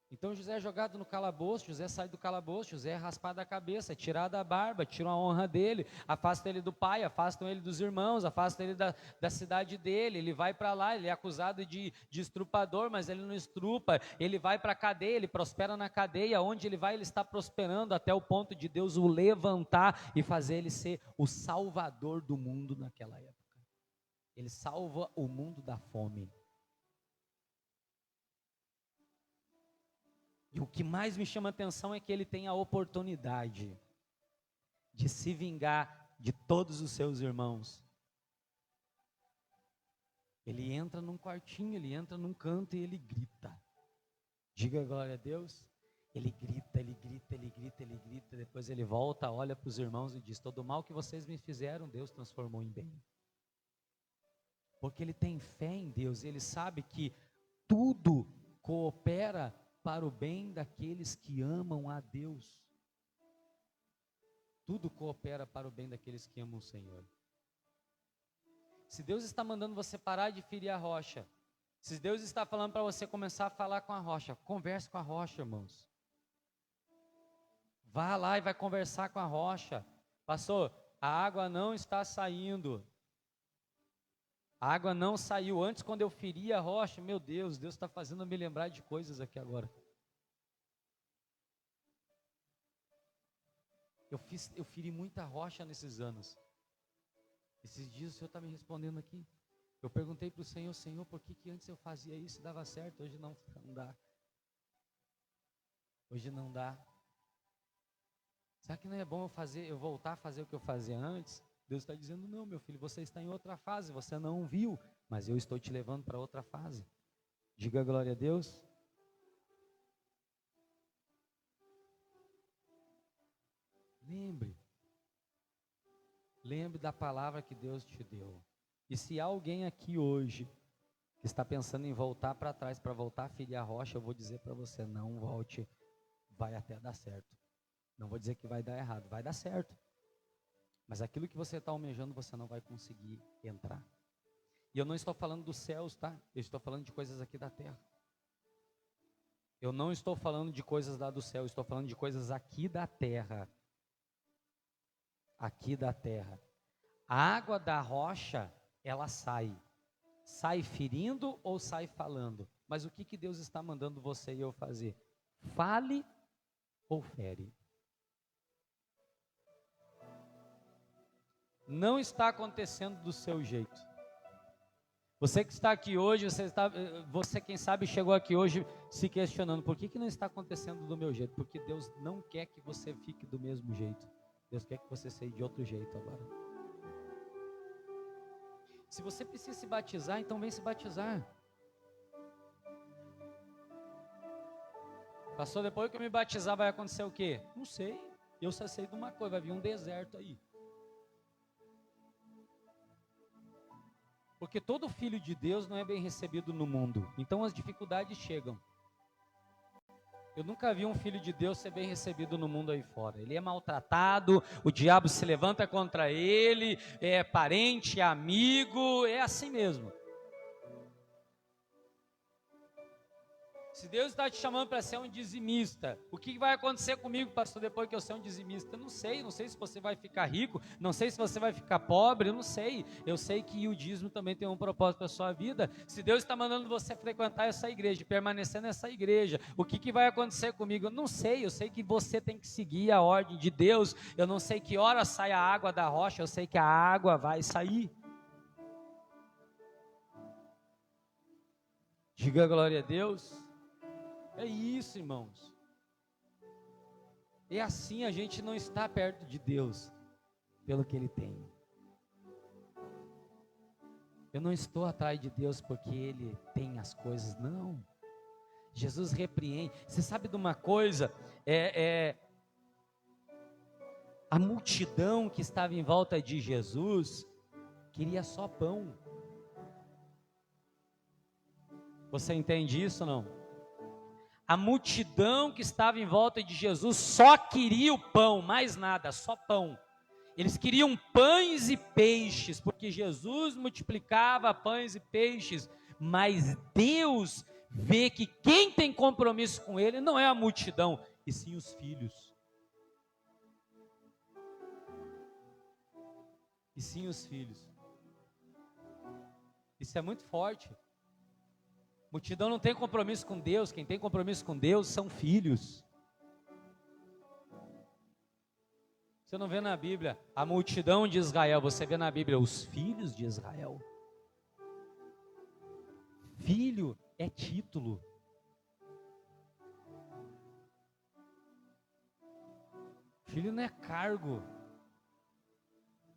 Então José é jogado no calabouço, José sai do calabouço, José é raspado a cabeça, é tirado a barba, tiram a honra dele, afastam ele do pai, afastam ele dos irmãos, afastam ele da cidade dele, ele vai para lá, ele é acusado de estrupador, mas ele não estrupa, ele vai para a cadeia, ele prospera na cadeia, onde ele vai, ele está prosperando até o ponto de Deus o levantar e fazer ele ser o salvador do mundo naquela época. Ele salva o mundo da fome. E o que mais me chama a atenção é que ele tem a oportunidade de se vingar de todos os seus irmãos. Ele entra num quartinho, ele entra num canto e ele grita. Diga glória a Deus. Ele grita, ele grita, ele grita, ele grita. Depois ele volta, olha para os irmãos e diz: todo o mal que vocês me fizeram, Deus transformou em bem. Porque ele tem fé em Deus, ele sabe que tudo coopera para o bem daqueles que amam a Deus. Tudo coopera para o bem daqueles que amam o Senhor. Se Deus está mandando você parar de ferir a rocha, se Deus está falando para você começar a falar com a rocha, converse com a rocha, irmãos. Vá lá e vai conversar com a rocha. Pastor, a água não está saindo. A água não saiu. Antes, quando eu feri a rocha, meu Deus, Deus está fazendo eu me lembrar de coisas aqui agora. Eu feri muita rocha nesses anos. Esses dias o Senhor está me respondendo aqui. Eu perguntei para o Senhor: Senhor, por que antes eu fazia isso e dava certo? Hoje não dá. Hoje não dá. Será que não é bom eu voltar a fazer o que eu fazia antes? Deus está dizendo: não, meu filho, você está em outra fase, você não viu, mas eu estou te levando para outra fase. Diga glória a Deus. Lembre da palavra que Deus te deu. E se há alguém aqui hoje que está pensando em voltar para trás, para voltar a ferir a rocha, eu vou dizer para você: não volte, vai até dar certo. Não vou dizer que vai dar errado, vai dar certo. Mas aquilo que você está almejando, você não vai conseguir entrar. E eu não estou falando dos céus, tá? Eu estou falando de coisas aqui da terra. Eu não estou falando de coisas lá do céu, eu estou falando de coisas aqui da terra. Aqui da terra. A água da rocha, ela sai. Sai ferindo ou sai falando? Mas o que Deus está mandando você e eu fazer? Fale ou fere? Não está acontecendo do seu jeito. Você que está aqui hoje, você quem sabe chegou aqui hoje se questionando: por que não está acontecendo do meu jeito? Porque Deus não quer que você fique do mesmo jeito. Deus quer que você seja de outro jeito agora. Se você precisa se batizar, então vem se batizar. Pastor, depois que eu me batizar vai acontecer o quê? Não sei. Eu só sei de uma coisa: vai vir um deserto aí. Porque todo filho de Deus não é bem recebido no mundo. Então as dificuldades chegam. Eu nunca vi um filho de Deus ser bem recebido no mundo aí fora. Ele é maltratado, o diabo se levanta contra ele, é parente, é amigo, é assim mesmo. Se Deus está te chamando para ser um dizimista, o que vai acontecer comigo, pastor, depois que eu ser um dizimista? Eu não sei se você vai ficar rico, não sei se você vai ficar pobre, eu não sei. Eu sei que o dízimo também tem um propósito para a sua vida. Se Deus está mandando você frequentar essa igreja, permanecer nessa igreja, o que vai acontecer comigo? Eu não sei. Eu sei que você tem que seguir a ordem de Deus. Eu não sei que hora sai a água da rocha, eu sei que a água vai sair. Diga glória a Deus. É isso, irmãos. E assim a gente não está perto de Deus pelo que Ele tem. Eu não estou atrás de Deus porque Ele tem as coisas, não. Jesus repreende. Você sabe de uma coisa? A multidão que estava em volta de Jesus queria só pão. Você entende isso ou não? A multidão que estava em volta de Jesus só queria o pão, mais nada, só pão. Eles queriam pães e peixes, porque Jesus multiplicava pães e peixes, mas Deus vê que quem tem compromisso com Ele não é a multidão, e sim os filhos. E sim os filhos. Isso é muito forte. Multidão não tem compromisso com Deus, quem tem compromisso com Deus são filhos. Você não vê na Bíblia a multidão de Israel, você vê na Bíblia os filhos de Israel. Filho é título. Filho não é cargo.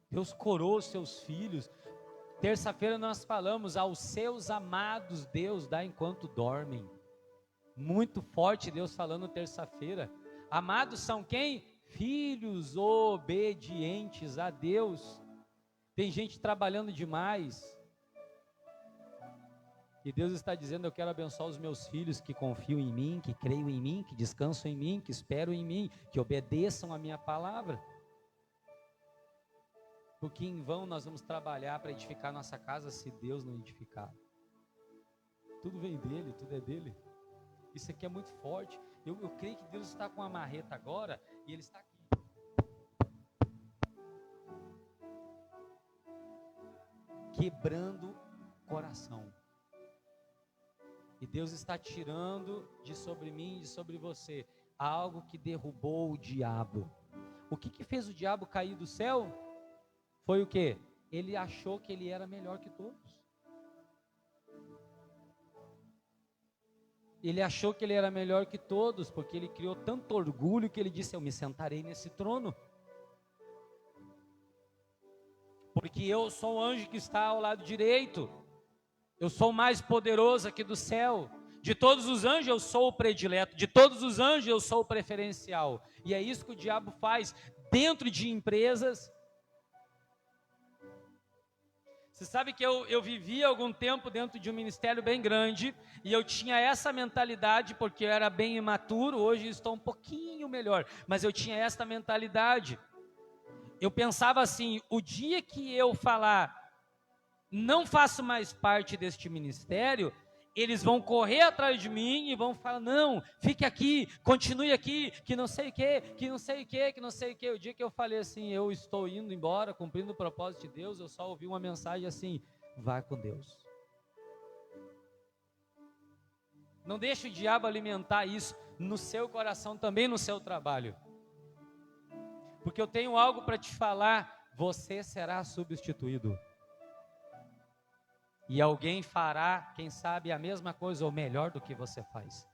Deus coroou os seus filhos. Terça-feira nós falamos, aos seus amados Deus dá enquanto dormem. Muito forte Deus falando terça-feira. Amados são quem? Filhos obedientes a Deus. Tem gente trabalhando demais. E Deus está dizendo, eu quero abençoar os meus filhos que confiam em mim, que creem em mim, que descansam em mim, que esperam em mim, que obedeçam a minha palavra. Porque em vão nós vamos trabalhar para edificar nossa casa se Deus não edificar. Tudo vem dele, tudo é dele. Isso aqui é muito forte. Eu creio que Deus está com a marreta agora e Ele está aqui. Quebrando o coração. E Deus está tirando de sobre mim e de sobre você algo que derrubou o diabo. O que fez o diabo cair do céu? Foi o quê? Ele achou que ele era melhor que todos. Ele achou que ele era melhor que todos, porque ele criou tanto orgulho que ele disse, eu me sentarei nesse trono. Porque eu sou o anjo que está ao lado direito. Eu sou o mais poderoso aqui do céu. De todos os anjos eu sou o predileto. De todos os anjos eu sou o preferencial. E é isso que o diabo faz dentro de empresas. Você sabe que eu vivi algum tempo dentro de um ministério bem grande e eu tinha essa mentalidade porque eu era bem imaturo, hoje estou um pouquinho melhor, mas eu tinha essa mentalidade. Eu pensava assim, o dia que eu falar, não faço mais parte deste ministério, eles vão correr atrás de mim e vão falar, não, fique aqui, continue aqui, que não sei o que, que não sei o que, que não sei o que. O dia que eu falei assim, eu estou indo embora, cumprindo o propósito de Deus, eu só ouvi uma mensagem assim, vá com Deus. Não deixe o diabo alimentar isso no seu coração, também no seu trabalho. Porque eu tenho algo para te falar, você será substituído. E alguém fará, quem sabe, a mesma coisa ou melhor do que você faz.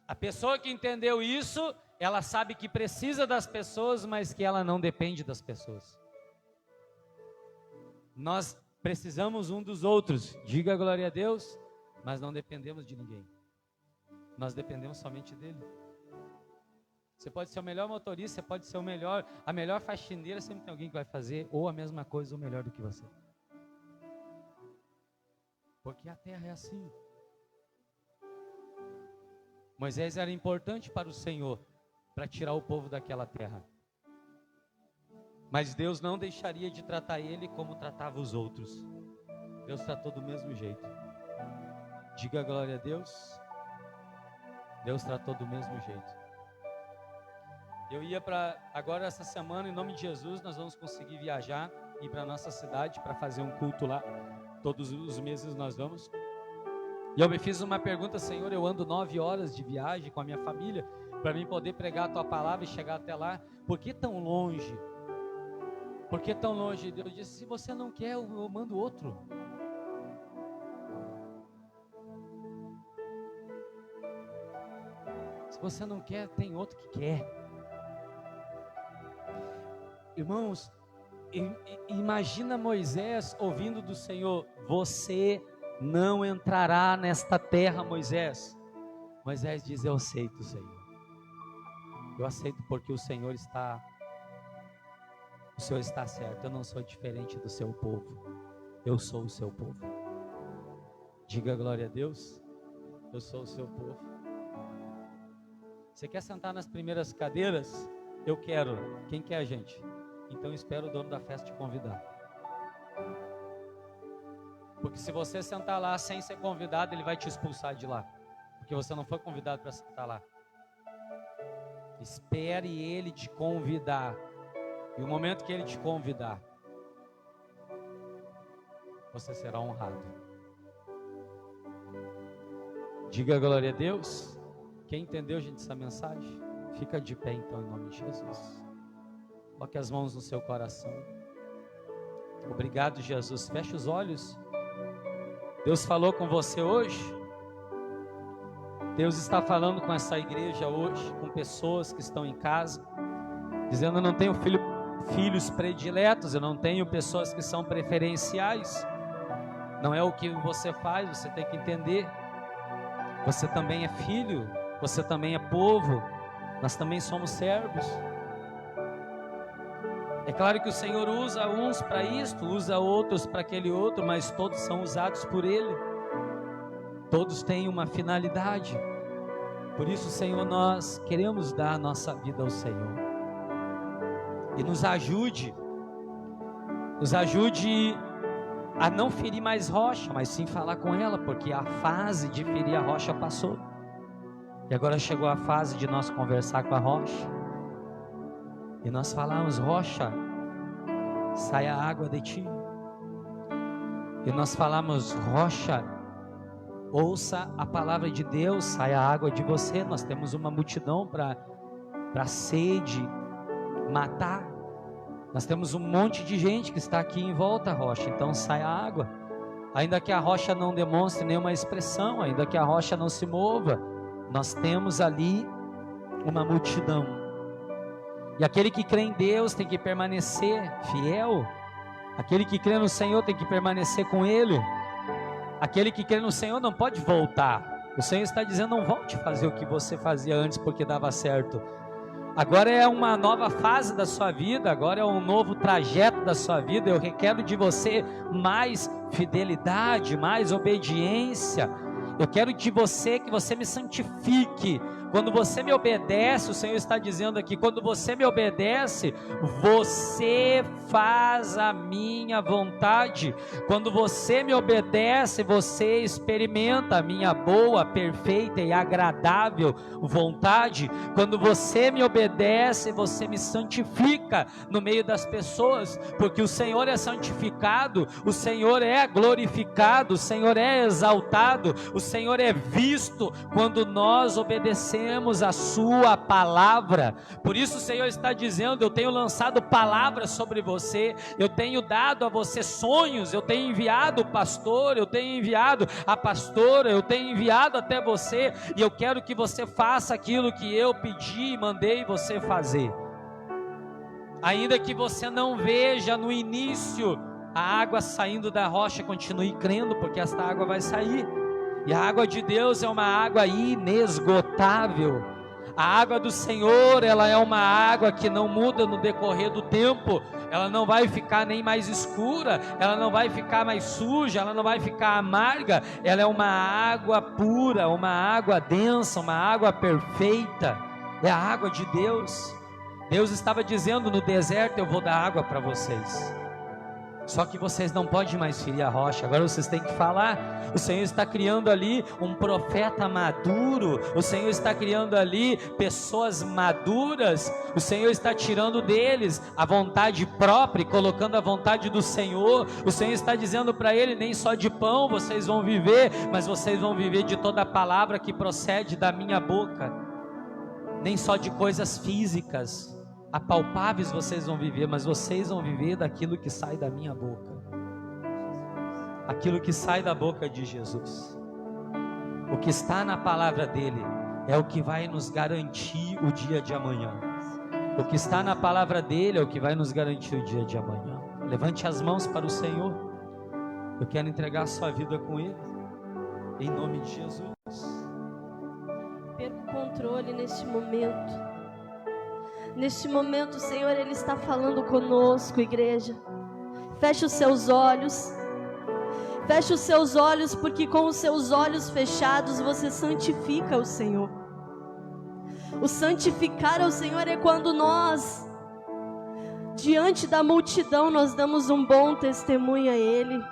A pessoa que entendeu isso, ela sabe que precisa das pessoas, mas que ela não depende das pessoas. Nós precisamos um dos outros, diga glória a Deus, mas não dependemos de ninguém. Nós dependemos somente dele. Você pode ser o melhor motorista, você pode ser a melhor faxineira, sempre tem alguém que vai fazer ou a mesma coisa ou melhor do que você. Porque a terra é assim. Moisés era importante para o Senhor, para tirar o povo daquela terra. Mas Deus não deixaria de tratar ele como tratava os outros. Deus tratou do mesmo jeito. Diga glória a Deus. Deus tratou do mesmo jeito. Eu ia agora essa semana, em nome de Jesus, nós vamos conseguir viajar, ir para a nossa cidade para fazer um culto lá. Todos os meses nós vamos. E eu me fiz uma pergunta, Senhor, eu ando 9 horas de viagem com a minha família, para mim poder pregar a Tua palavra e chegar até lá. Por que tão longe? Por que tão longe? Deus disse, se você não quer, eu mando outro. Se você não quer, tem outro que quer. Irmãos, imagina Moisés ouvindo do Senhor, você não entrará nesta terra, Moisés. Moisés diz, eu aceito, Senhor. Eu aceito porque o Senhor está certo, eu não sou diferente do seu povo, eu sou o seu povo. Diga glória a Deus, eu sou o seu povo. Você quer sentar nas primeiras cadeiras? Eu quero. Quem quer, gente? Então espera o dono da festa te convidar. Porque se você sentar lá sem ser convidado, ele vai te expulsar de lá. Porque você não foi convidado para sentar lá. Espere ele te convidar. E o momento que ele te convidar, você será honrado. Diga glória a Deus. Quem entendeu, gente, essa mensagem? Fica de pé então, em nome de Jesus. Coloque as mãos no seu coração. Obrigado, Jesus. Feche os olhos. Deus falou com você hoje. Deus está falando com essa igreja hoje, com pessoas que estão em casa, dizendo, eu não tenho filhos prediletos, eu não tenho pessoas que são preferenciais. Não é o que você faz, você tem que entender. Você também é filho, você também é povo, nós também somos servos. É claro que o Senhor usa uns para isto, usa outros para aquele outro, mas todos são usados por Ele. Todos têm uma finalidade. Por isso, Senhor, nós queremos dar a nossa vida ao Senhor. E nos ajude a não ferir mais rocha, mas sim falar com ela, porque a fase de ferir a rocha passou. E agora chegou a fase de nós conversar com a rocha. E nós falamos, rocha, saia água de ti. E nós falamos, rocha, ouça a palavra de Deus, saia água de você. Nós temos uma multidão para sede matar. Nós temos um monte de gente que está aqui em volta, rocha, então saia água. Ainda que a rocha não demonstre nenhuma expressão, ainda que a rocha não se mova, nós temos ali uma multidão. E aquele que crê em Deus tem que permanecer fiel. Aquele que crê no Senhor tem que permanecer com Ele. Aquele que crê no Senhor não pode voltar. O Senhor está dizendo, não volte a fazer o que você fazia antes porque dava certo. Agora é uma nova fase da sua vida, agora é um novo trajeto da sua vida. Eu requero de você mais fidelidade, mais obediência. Eu quero de você que você me santifique. Quando você me obedece, o Senhor está dizendo aqui, quando você me obedece, você faz a minha vontade. Quando você me obedece, você experimenta a minha boa, perfeita e agradável vontade. Quando você me obedece, você me santifica no meio das pessoas, porque o Senhor é santificado, o Senhor é glorificado, o Senhor é exaltado, o Senhor é visto quando nós obedecemos a sua palavra. Por isso o Senhor está dizendo, eu tenho lançado palavras sobre você, eu tenho dado a você sonhos, eu tenho enviado o pastor, eu tenho enviado a pastora, eu tenho enviado até você, e eu quero que você faça aquilo que eu pedi e mandei você fazer. Ainda que você não veja no início a água saindo da rocha, continue crendo, porque esta água vai sair. E a água de Deus é uma água inesgotável. A água do Senhor, ela é uma água que não muda no decorrer do tempo. Ela não vai ficar nem mais escura, ela não vai ficar mais suja, ela não vai ficar amarga. Ela é uma água pura, uma água densa, uma água perfeita. É a água de Deus. Deus estava dizendo no deserto, eu vou dar água para vocês. Só que vocês não podem mais ferir a rocha, agora vocês têm que falar. O Senhor está criando ali um profeta maduro, o Senhor está criando ali pessoas maduras, o Senhor está tirando deles a vontade própria e colocando a vontade do Senhor. O Senhor está dizendo para ele, nem só de pão vocês vão viver, mas vocês vão viver de toda a palavra que procede da minha boca. Nem só de coisas físicas, apalpáveis vocês vão viver, mas vocês vão viver daquilo que sai da minha boca. Aquilo que sai da boca de Jesus. O que está na palavra dele é o que vai nos garantir o dia de amanhã. O que está na palavra dele é o que vai nos garantir o dia de amanhã. Levante as mãos para o Senhor. Eu quero entregar a sua vida com ele, em nome de Jesus.
Perca o controle neste momento. Neste momento, o Senhor, Ele está falando conosco, igreja. Feche os seus olhos. Feche os seus olhos, porque com os seus olhos fechados você santifica o Senhor. O santificar ao Senhor é quando nós, diante da multidão, nós damos um bom testemunho a Ele.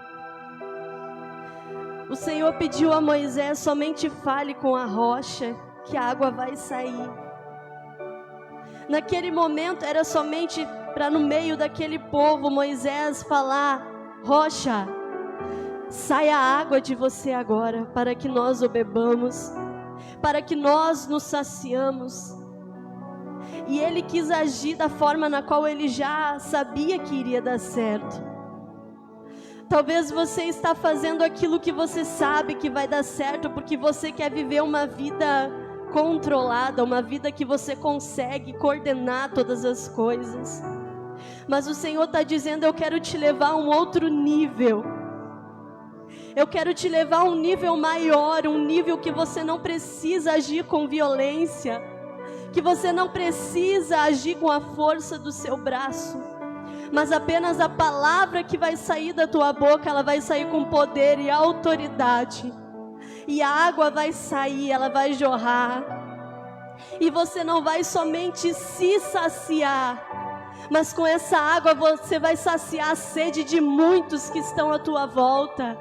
O Senhor pediu a Moisés: somente fale com a rocha, que a água vai sair. Naquele momento era somente para, no meio daquele povo, Moisés falar: rocha, saia a água de você agora, para que nós o bebamos, para que nós nos saciamos. E ele quis agir da forma na qual ele já sabia que iria dar certo. Talvez você está fazendo aquilo que você sabe que vai dar certo, porque você quer viver uma vida controlada, uma vida que você consegue coordenar todas as coisas. Mas o Senhor está dizendo: eu quero te levar a um outro nível. Eu quero te levar a um nível maior, um nível que você não precisa agir com violência, que você não precisa agir com a força do seu braço, mas apenas a palavra que vai sair da tua boca, ela vai sair com poder e autoridade. E a água vai sair, ela vai jorrar. E você não vai somente se saciar, mas com essa água você vai saciar a sede de muitos que estão à tua volta.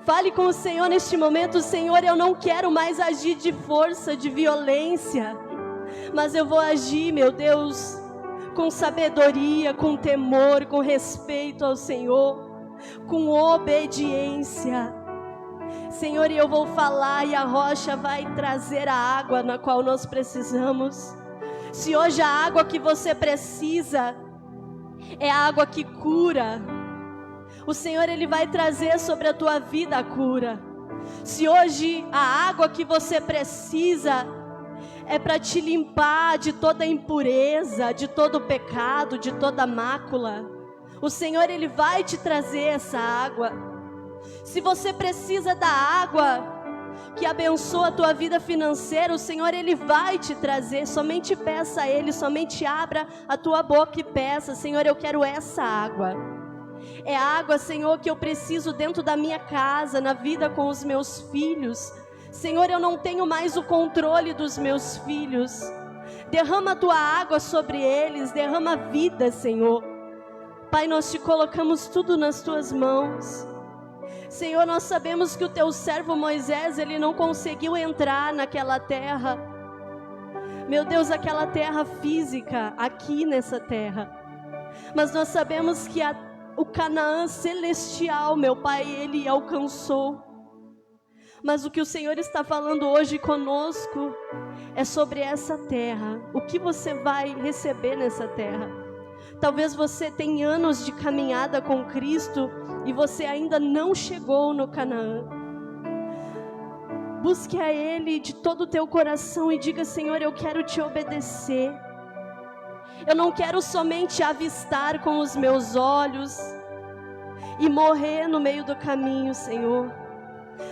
Fale com o Senhor neste momento: Senhor, eu não quero mais agir de força, de violência, mas eu vou agir, meu Deus, com sabedoria, com temor, com respeito ao Senhor, com obediência. Senhor, e eu vou falar, e a rocha vai trazer a água na qual nós precisamos. Se hoje a água que você precisa é a água que cura, o Senhor, Ele vai trazer sobre a tua vida a cura. Se hoje a água que você precisa é para te limpar de toda impureza, de todo pecado, de toda mácula, o Senhor, Ele vai te trazer essa água. Se você precisa da água que abençoa a tua vida financeira, o Senhor, Ele vai te trazer. Somente peça a Ele, somente abra a tua boca e peça: Senhor, eu quero essa água. É a água, Senhor, que eu preciso dentro da minha casa, na vida com os meus filhos. Senhor, eu não tenho mais o controle dos meus filhos. Derrama a tua água sobre eles, derrama a vida, Senhor. Pai, nós te colocamos tudo nas tuas mãos. Senhor, nós sabemos que o teu servo Moisés, ele não conseguiu entrar naquela terra. Meu Deus, aquela terra física, aqui nessa terra. Mas nós sabemos que o Canaã celestial, meu Pai, ele alcançou. Mas o que o Senhor está falando hoje conosco é sobre essa terra. O que você vai receber nessa terra? Talvez você tenha anos de caminhada com Cristo e você ainda não chegou no Canaã. Busque a Ele de todo o teu coração e diga: Senhor, eu quero te obedecer. Eu não quero somente avistar com os meus olhos e morrer no meio do caminho, Senhor.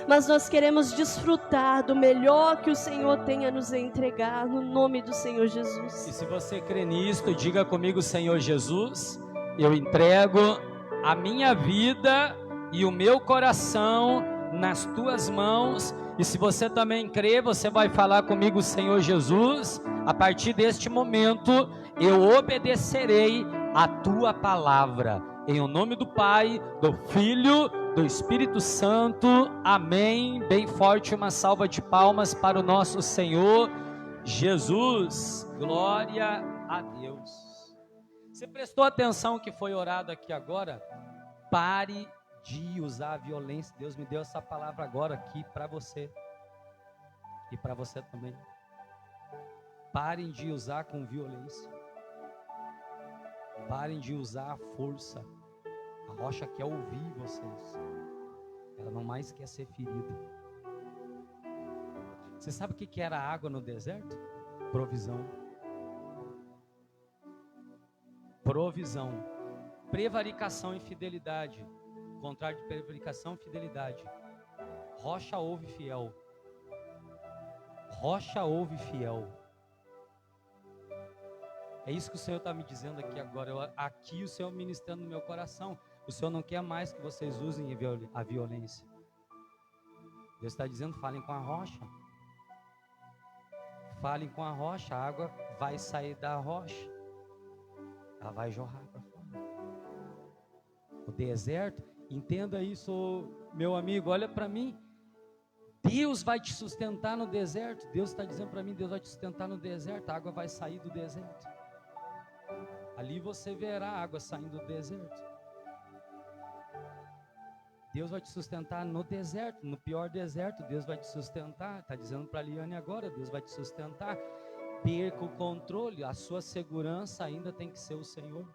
Mas nós queremos desfrutar do melhor que o Senhor tem a nos entregar, no nome do Senhor Jesus.
E se você crê nisto, diga comigo: Senhor Jesus, eu entrego a minha vida e o meu coração nas tuas mãos. E se você também crê, você vai falar comigo: Senhor Jesus, a partir deste momento eu obedecerei a tua palavra. Em o nome do Pai, do Filho, do Espírito Santo, amém. Bem forte uma salva de palmas para o nosso Senhor Jesus. Glória a Deus. Você prestou atenção que foi orado aqui agora? Pare de usar a violência. Deus me deu essa palavra agora aqui para você e para você também. Parem de usar com violência. Parem de usar a força. A rocha quer ouvir vocês. Ela não mais quer ser ferida. Você sabe o que era água no deserto? Provisão. Provisão. Prevaricação e fidelidade. O contrário de prevaricação, fidelidade. Rocha ouve fiel. Rocha ouve fiel. É isso que o Senhor está me dizendo aqui agora. Aqui o Senhor ministrando no meu coração. O Senhor não quer mais que vocês usem a violência. Deus está dizendo, falem com a rocha. Falem com a rocha. A água vai sair da rocha. Ela vai jorrar para fora. O deserto, entenda isso, meu amigo, olha para mim. Deus vai te sustentar no deserto. Deus está dizendo para mim, Deus vai te sustentar no deserto. A água vai sair do deserto. Ali você verá a água saindo do deserto. Deus vai te sustentar no deserto, no pior deserto, Deus vai te sustentar. Está dizendo para a Liane agora, Deus vai te sustentar. Perca o controle, a sua segurança ainda tem que ser o Senhor.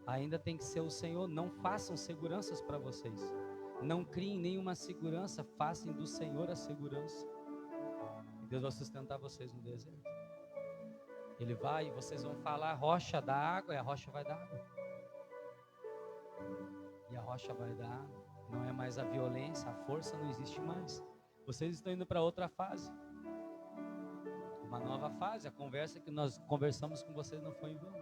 Ainda tem que ser o Senhor. Não façam seguranças para vocês. Não criem nenhuma segurança, façam do Senhor a segurança. E Deus vai sustentar vocês no deserto. Ele vai, e vocês vão falar, a rocha dá água, e a rocha vai dar água. E a rocha vai dar água. Não é mais a violência, a força não existe mais. Vocês estão indo para outra fase. Uma nova fase. A conversa que nós conversamos com vocês não foi em vão.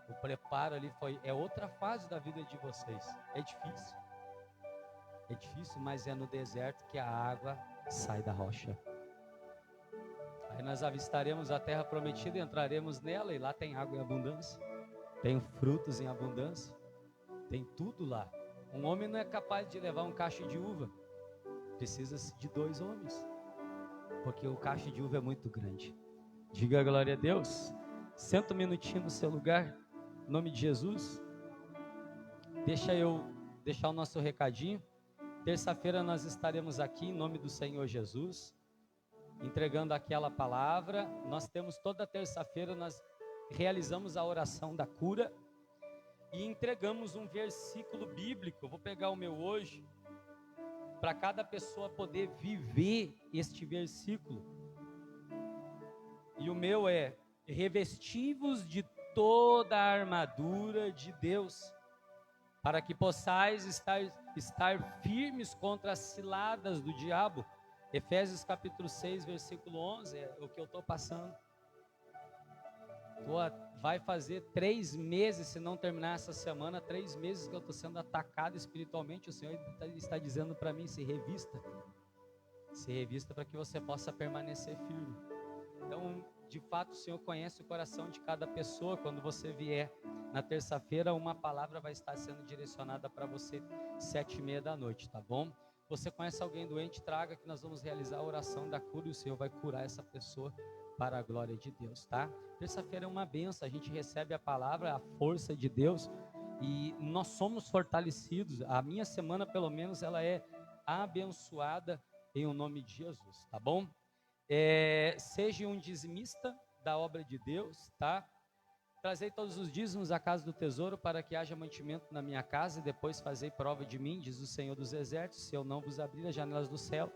O preparo ali é outra fase da vida de vocês. É difícil. É difícil, mas é no deserto que a água sai da rocha. Aí nós avistaremos a terra prometida, entraremos nela e lá tem água em abundância. Tem frutos em abundância. Tem tudo lá. Um homem não é capaz de levar um cacho de uva. Precisa-se de 2 homens. Porque o cacho de uva é muito grande. Diga glória a Deus. Senta um minutinho no seu lugar. Em nome de Jesus. Deixa eu deixar o nosso recadinho. Terça-feira nós estaremos aqui em nome do Senhor Jesus, entregando aquela palavra. Nós temos toda terça-feira, nós realizamos a oração da cura e entregamos um versículo bíblico. Eu vou pegar o meu hoje, para cada pessoa poder viver este versículo. E o meu é: revesti-vos de toda a armadura de Deus, para que possais estar firmes contra as ciladas do diabo. Efésios capítulo 6, versículo 11, é o que eu estou passando. Vai fazer 3 meses, se não terminar essa semana, 3 meses que eu estou sendo atacado espiritualmente. O Senhor está dizendo para mim, se revista para que você possa permanecer firme. Então, de fato, o Senhor conhece o coração de cada pessoa. Quando você vier na terça-feira, uma palavra vai estar sendo direcionada para você 7h30 da noite, tá bom? Você conhece alguém doente, traga, que nós vamos realizar a oração da cura e o Senhor vai curar essa pessoa para a glória de Deus, tá? Terça-feira é uma bênção, a gente recebe a palavra, a força de Deus e nós somos fortalecidos. A minha semana, pelo menos, ela é abençoada em o nome de Jesus, tá bom? Seja um dizimista da obra de Deus, tá? Trazei todos os dízimos à casa do tesouro, para que haja mantimento na minha casa, e depois fazei prova de mim, diz o Senhor dos Exércitos, se eu não vos abrir as janelas do céu,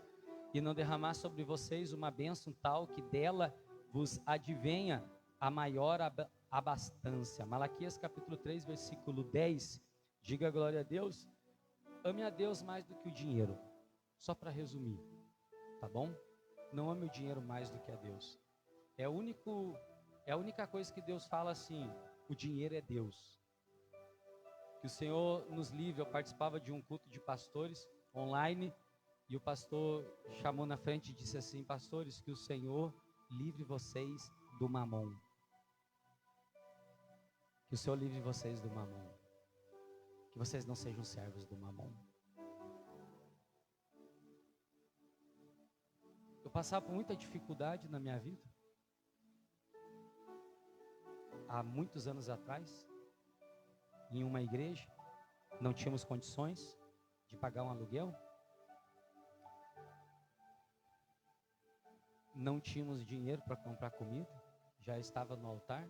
e não derramar sobre vocês uma bênção tal, que dela vos advenha a maior abastança. Malaquias capítulo 3, versículo 10, diga glória a Deus. Ame a Deus mais do que o dinheiro, só para resumir, tá bom? Não ame o dinheiro mais do que a Deus. É a única coisa que Deus fala assim: o dinheiro é Deus. Que o Senhor nos livre. Eu participava de um culto de pastores online e o pastor chamou na frente e disse assim: pastores, que o Senhor livre vocês do mamon. Que o Senhor livre vocês do mamon. Que vocês não sejam servos do mamon. Eu passava por muita dificuldade na minha vida. Há muitos anos atrás, em uma igreja, não tínhamos condições de pagar um aluguel. Não tínhamos dinheiro para comprar comida, já estava no altar.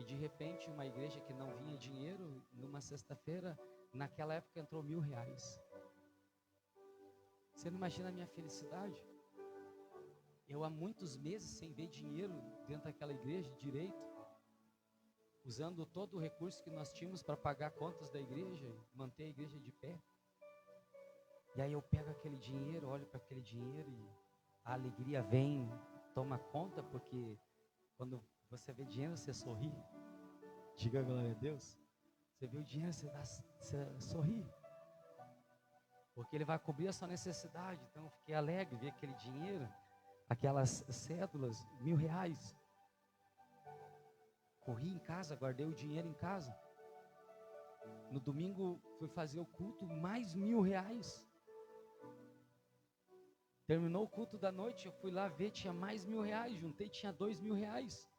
E de repente, uma igreja que não vinha dinheiro, numa sexta-feira, naquela época entrou R$1.000. Você não imagina a minha felicidade? Eu há muitos meses sem ver dinheiro dentro daquela igreja direito, usando todo o recurso que nós tínhamos para pagar contas da igreja, manter a igreja de pé. E aí eu pego aquele dinheiro, olho para aquele dinheiro e a alegria vem, toma conta, porque quando você vê dinheiro, você sorri. Diga glória a Deus. Você vê o dinheiro, você sorri. Porque ele vai cobrir a sua necessidade. Então eu fiquei alegre, ver aquele dinheiro, aquelas cédulas, R$1.000. Corri em casa, guardei o dinheiro em casa. No domingo fui fazer o culto, mais R$1.000. Terminou o culto da noite, eu fui lá ver, tinha mais R$1.000, juntei, tinha R$2.000.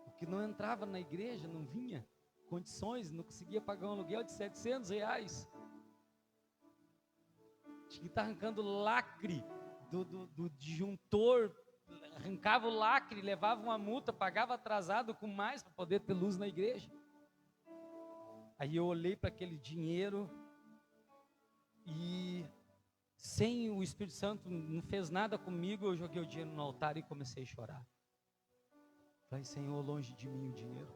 O que não entrava na igreja, não vinha condições, não conseguia pagar um aluguel de R$700. Tinha que estar arrancando lacre do disjuntor, arrancava o lacre, levava uma multa, pagava atrasado com mais para poder ter luz na igreja. Aí eu olhei para aquele dinheiro e sem o Espírito Santo não fez nada comigo, eu joguei o dinheiro no altar e comecei a chorar. Falei, Senhor, longe de mim o dinheiro.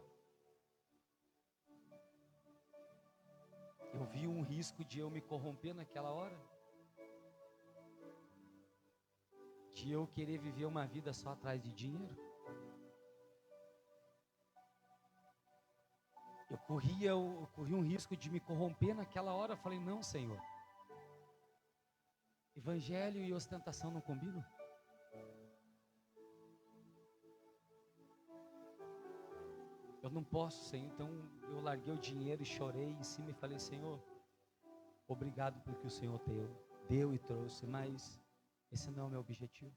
Eu vi um risco de eu me corromper naquela hora, de eu querer viver uma vida só atrás de dinheiro. Eu corri um risco de me corromper naquela hora. Eu falei, não, Senhor, evangelho e ostentação não combinam. Eu não posso, Senhor. Então eu larguei o dinheiro e chorei em cima e falei, Senhor, obrigado pelo que o Senhor deu e trouxe, mas esse não é o meu objetivo.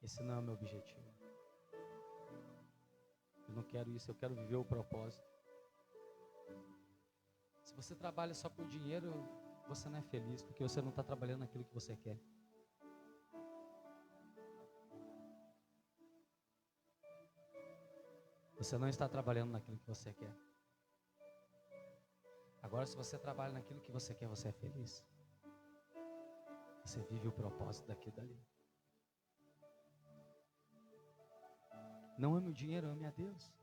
Esse não é o meu objetivo. Eu não quero isso, eu quero viver o propósito. Se você trabalha só por dinheiro, você não é feliz, porque você não está trabalhando naquilo que você quer. Você não está trabalhando naquilo que você quer. Agora, se você trabalha naquilo que você quer, você é feliz. Você vive o propósito daqui e dali. Não ame o dinheiro, ame a Deus.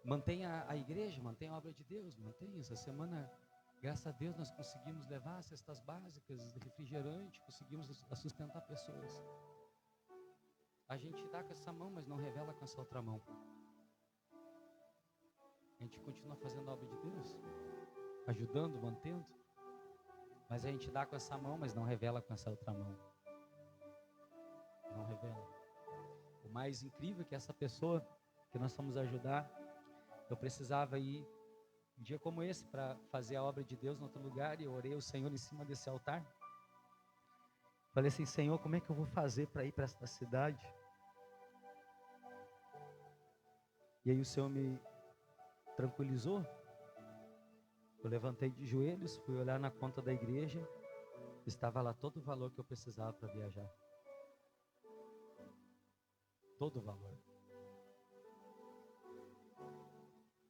Mantenha a igreja, mantenha a obra de Deus, mantenha. Essa semana, graças a Deus, nós conseguimos levar cestas básicas, refrigerante, conseguimos sustentar pessoas. A gente dá com essa mão, mas não revela com essa outra mão. A gente continua fazendo a obra de Deus, ajudando, mantendo, mas a gente dá com essa mão, mas não revela com essa outra mão. Não revela. O mais incrível é que essa pessoa que nós fomos ajudar, eu precisava ir um dia como esse para fazer a obra de Deus em outro lugar, e eu orei ao Senhor em cima desse altar. Falei assim, Senhor, como é que eu vou fazer para ir para esta cidade? E aí o Senhor me tranquilizou. Eu levantei de joelhos, fui olhar na conta da igreja, estava lá todo o valor que eu precisava para viajar. Todo o valor.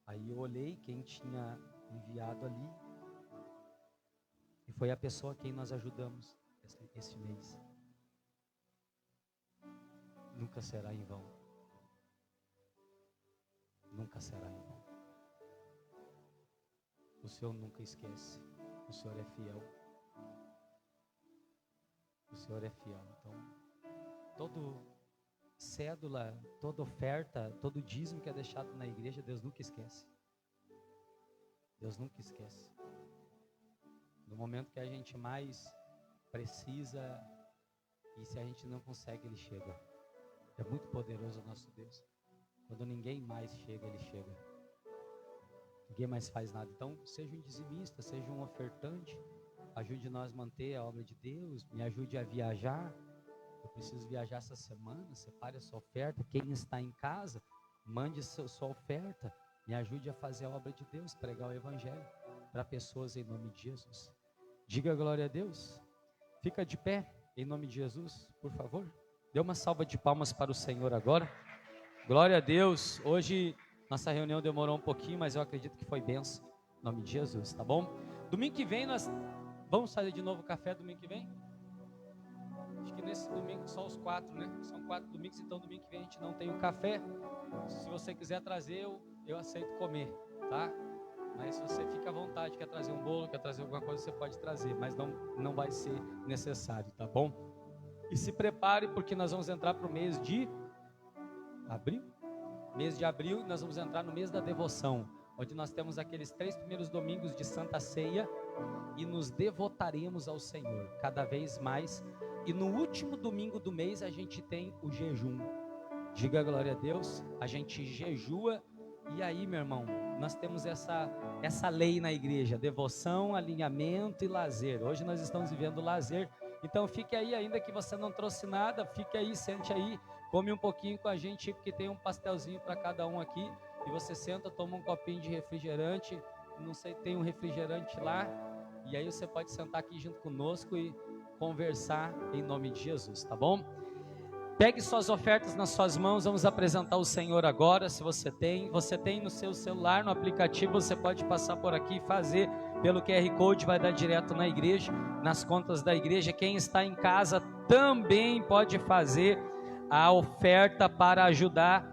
Aí eu olhei quem tinha enviado ali, e foi a pessoa a quem nós ajudamos esse mês. Nunca será em vão. Nunca será em vão. O Senhor nunca esquece. O Senhor é fiel. O Senhor é fiel. Então, todo cédula, toda oferta, todo dízimo que é deixado na igreja, Deus nunca esquece. Deus nunca esquece. No momento que a gente mais precisa, e se a gente não consegue, Ele chega. É muito poderoso o nosso Deus. Quando ninguém mais chega, Ele chega. Ninguém mais faz nada. Então, seja um dizimista, seja um ofertante, ajude nós a manter a obra de Deus, me ajude a viajar. Eu preciso viajar essa semana, separe a sua oferta. Quem está em casa, mande sua oferta, me ajude a fazer a obra de Deus, pregar o evangelho para pessoas em nome de Jesus. Diga glória a Deus. Fica de pé em nome de Jesus, por favor. Dê uma salva de palmas para o Senhor agora. Glória a Deus. Hoje nossa reunião demorou um pouquinho, mas eu acredito que foi bênção. Em nome de Jesus, tá bom? Domingo que vem nós vamos fazer de novo o café domingo que vem? Acho que nesse domingo só os 4, né? São 4 domingos, então domingo que vem a gente não tem o café. Se você quiser trazer, eu aceito comer, tá? Mas se você fica à vontade, quer trazer um bolo, quer trazer alguma coisa, você pode trazer, mas não vai ser necessário, tá bom? E se prepare, porque nós vamos entrar para o mês de abril. Mês de abril, nós vamos entrar no mês da devoção, onde nós temos aqueles 3 primeiros domingos de Santa Ceia e nos devotaremos ao Senhor cada vez mais. E no último domingo do mês a gente tem o jejum. Diga glória a Deus, a gente jejua. E aí, meu irmão, nós temos essa lei na igreja: devoção, alinhamento e lazer. Hoje nós estamos vivendo lazer. Então fique aí, ainda que você não trouxe nada, fique aí, sente aí, come um pouquinho com a gente, porque tem um pastelzinho para cada um aqui. E você senta, toma um copinho de refrigerante, não sei, tem um refrigerante lá. E aí você pode sentar aqui junto conosco e conversar em nome de Jesus, tá bom? Pegue suas ofertas nas suas mãos, vamos apresentar o Senhor agora. Se você tem no seu celular, no aplicativo, você pode passar por aqui e fazer pelo QR Code, vai dar direto na igreja, nas contas da igreja. Quem está em casa também pode fazer a oferta para ajudar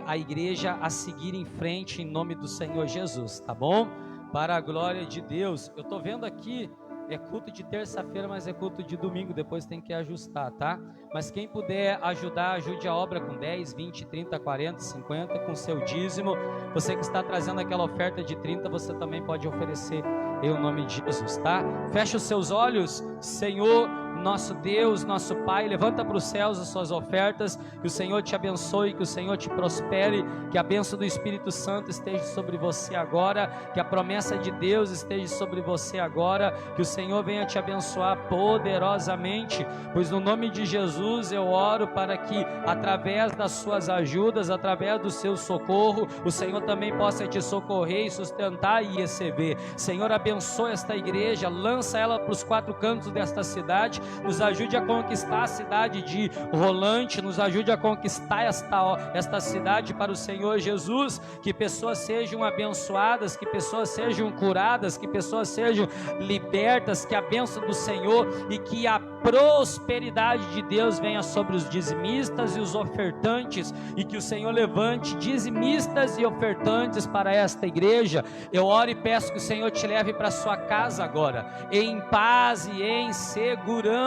a igreja a seguir em frente em nome do Senhor Jesus, tá bom? Para a glória de Deus. Eu estou vendo aqui, é culto de terça-feira, mas é culto de domingo, depois tem que ajustar, tá? Mas quem puder ajudar, ajude a obra com 10, 20, 30, 40, 50, com seu dízimo. Você que está trazendo aquela oferta de 30, você também pode oferecer em nome de Jesus, tá? Fecha os seus olhos, Senhor, nosso Deus, nosso Pai, levanta para os céus as suas ofertas, que o Senhor te abençoe, que o Senhor te prospere, que a bênção do Espírito Santo esteja sobre você agora, que a promessa de Deus esteja sobre você agora, que o Senhor venha te abençoar poderosamente, pois no nome de Jesus eu oro para que através das suas ajudas, através do seu socorro, o Senhor também possa te socorrer e sustentar e receber. Senhor, abençoa esta igreja, lança ela para os 4 cantos desta cidade, nos ajude a conquistar a cidade de Rolante, nos ajude a conquistar esta cidade para o Senhor Jesus, que pessoas sejam abençoadas, que pessoas sejam curadas, que pessoas sejam libertas, que a bênção do Senhor e que a prosperidade de Deus venha sobre os dizimistas e os ofertantes, e que o Senhor levante dizimistas e ofertantes para esta igreja. Eu oro e peço que o Senhor te leve para sua casa agora, em paz e em segurança,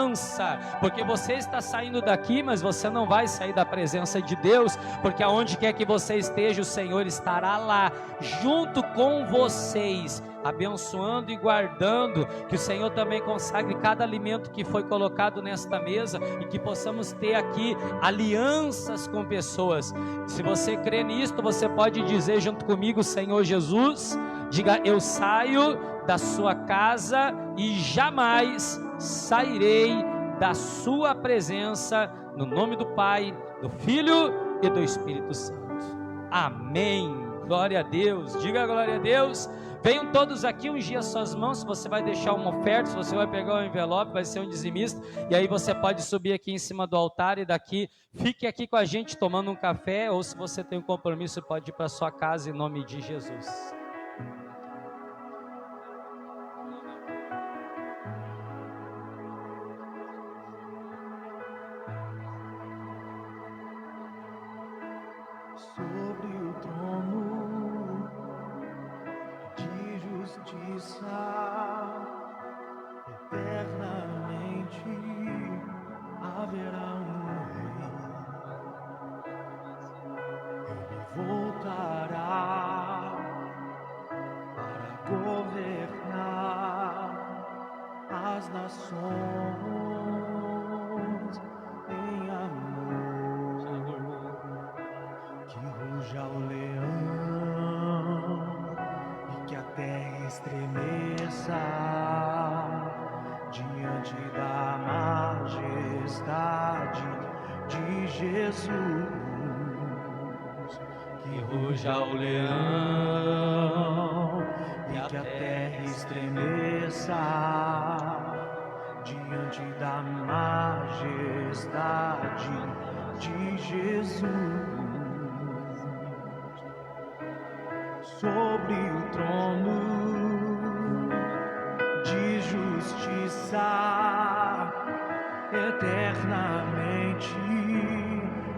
porque você está saindo daqui, mas você não vai sair da presença de Deus, porque aonde quer que você esteja, o Senhor estará lá, junto com vocês, abençoando e guardando. Que o Senhor também consagre cada alimento que foi colocado nesta mesa, e que possamos ter aqui alianças com pessoas. Se você crê nisto, você pode dizer junto comigo: Senhor Jesus, diga: eu saio da sua casa e jamais sairei da sua presença, no nome do Pai, do Filho e do Espírito Santo. Amém. Glória a Deus. Diga glória a Deus. Venham todos aqui ungir as suas mãos. Se você vai deixar uma oferta, se você vai pegar um envelope, vai ser um dizimista, e aí você pode subir aqui em cima do altar, e daqui, fique aqui com a gente tomando um café, ou se você tem um compromisso, pode ir para sua casa em nome de Jesus.
Sobre o trono de justiça, eternamente haverá um rei. Ele voltará para governar as nações em amor. Que ruja o leão e que a terra estremeça diante da majestade de Jesus. Que ruja o leão e que a terra estremeça diante da majestade de Jesus. Sobre o trono de justiça, eternamente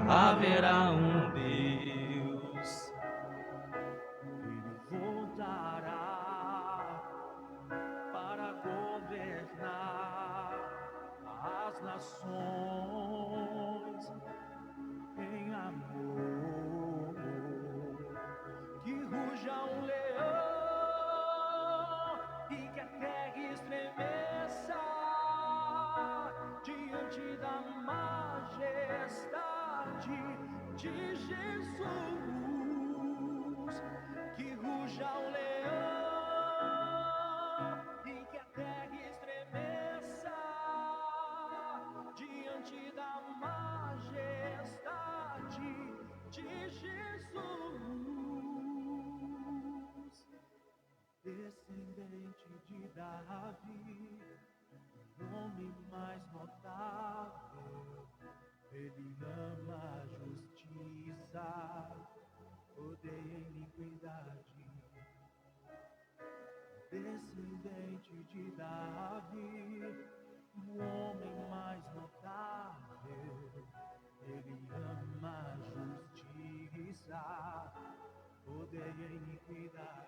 haverá um Deus.
Ele voltará para governar as nações em amor. Que ruja um leão e que a terra estremeça diante da majestade de Jesus. Que ruja o leão e que a terra estremeça diante da majestade de Jesus. Descendente de Davi, o homem mais notável, ele ama a justiça, odeia a iniquidade. Descendente de Davi, o homem mais notável, ele ama a justiça, odeia a iniquidade.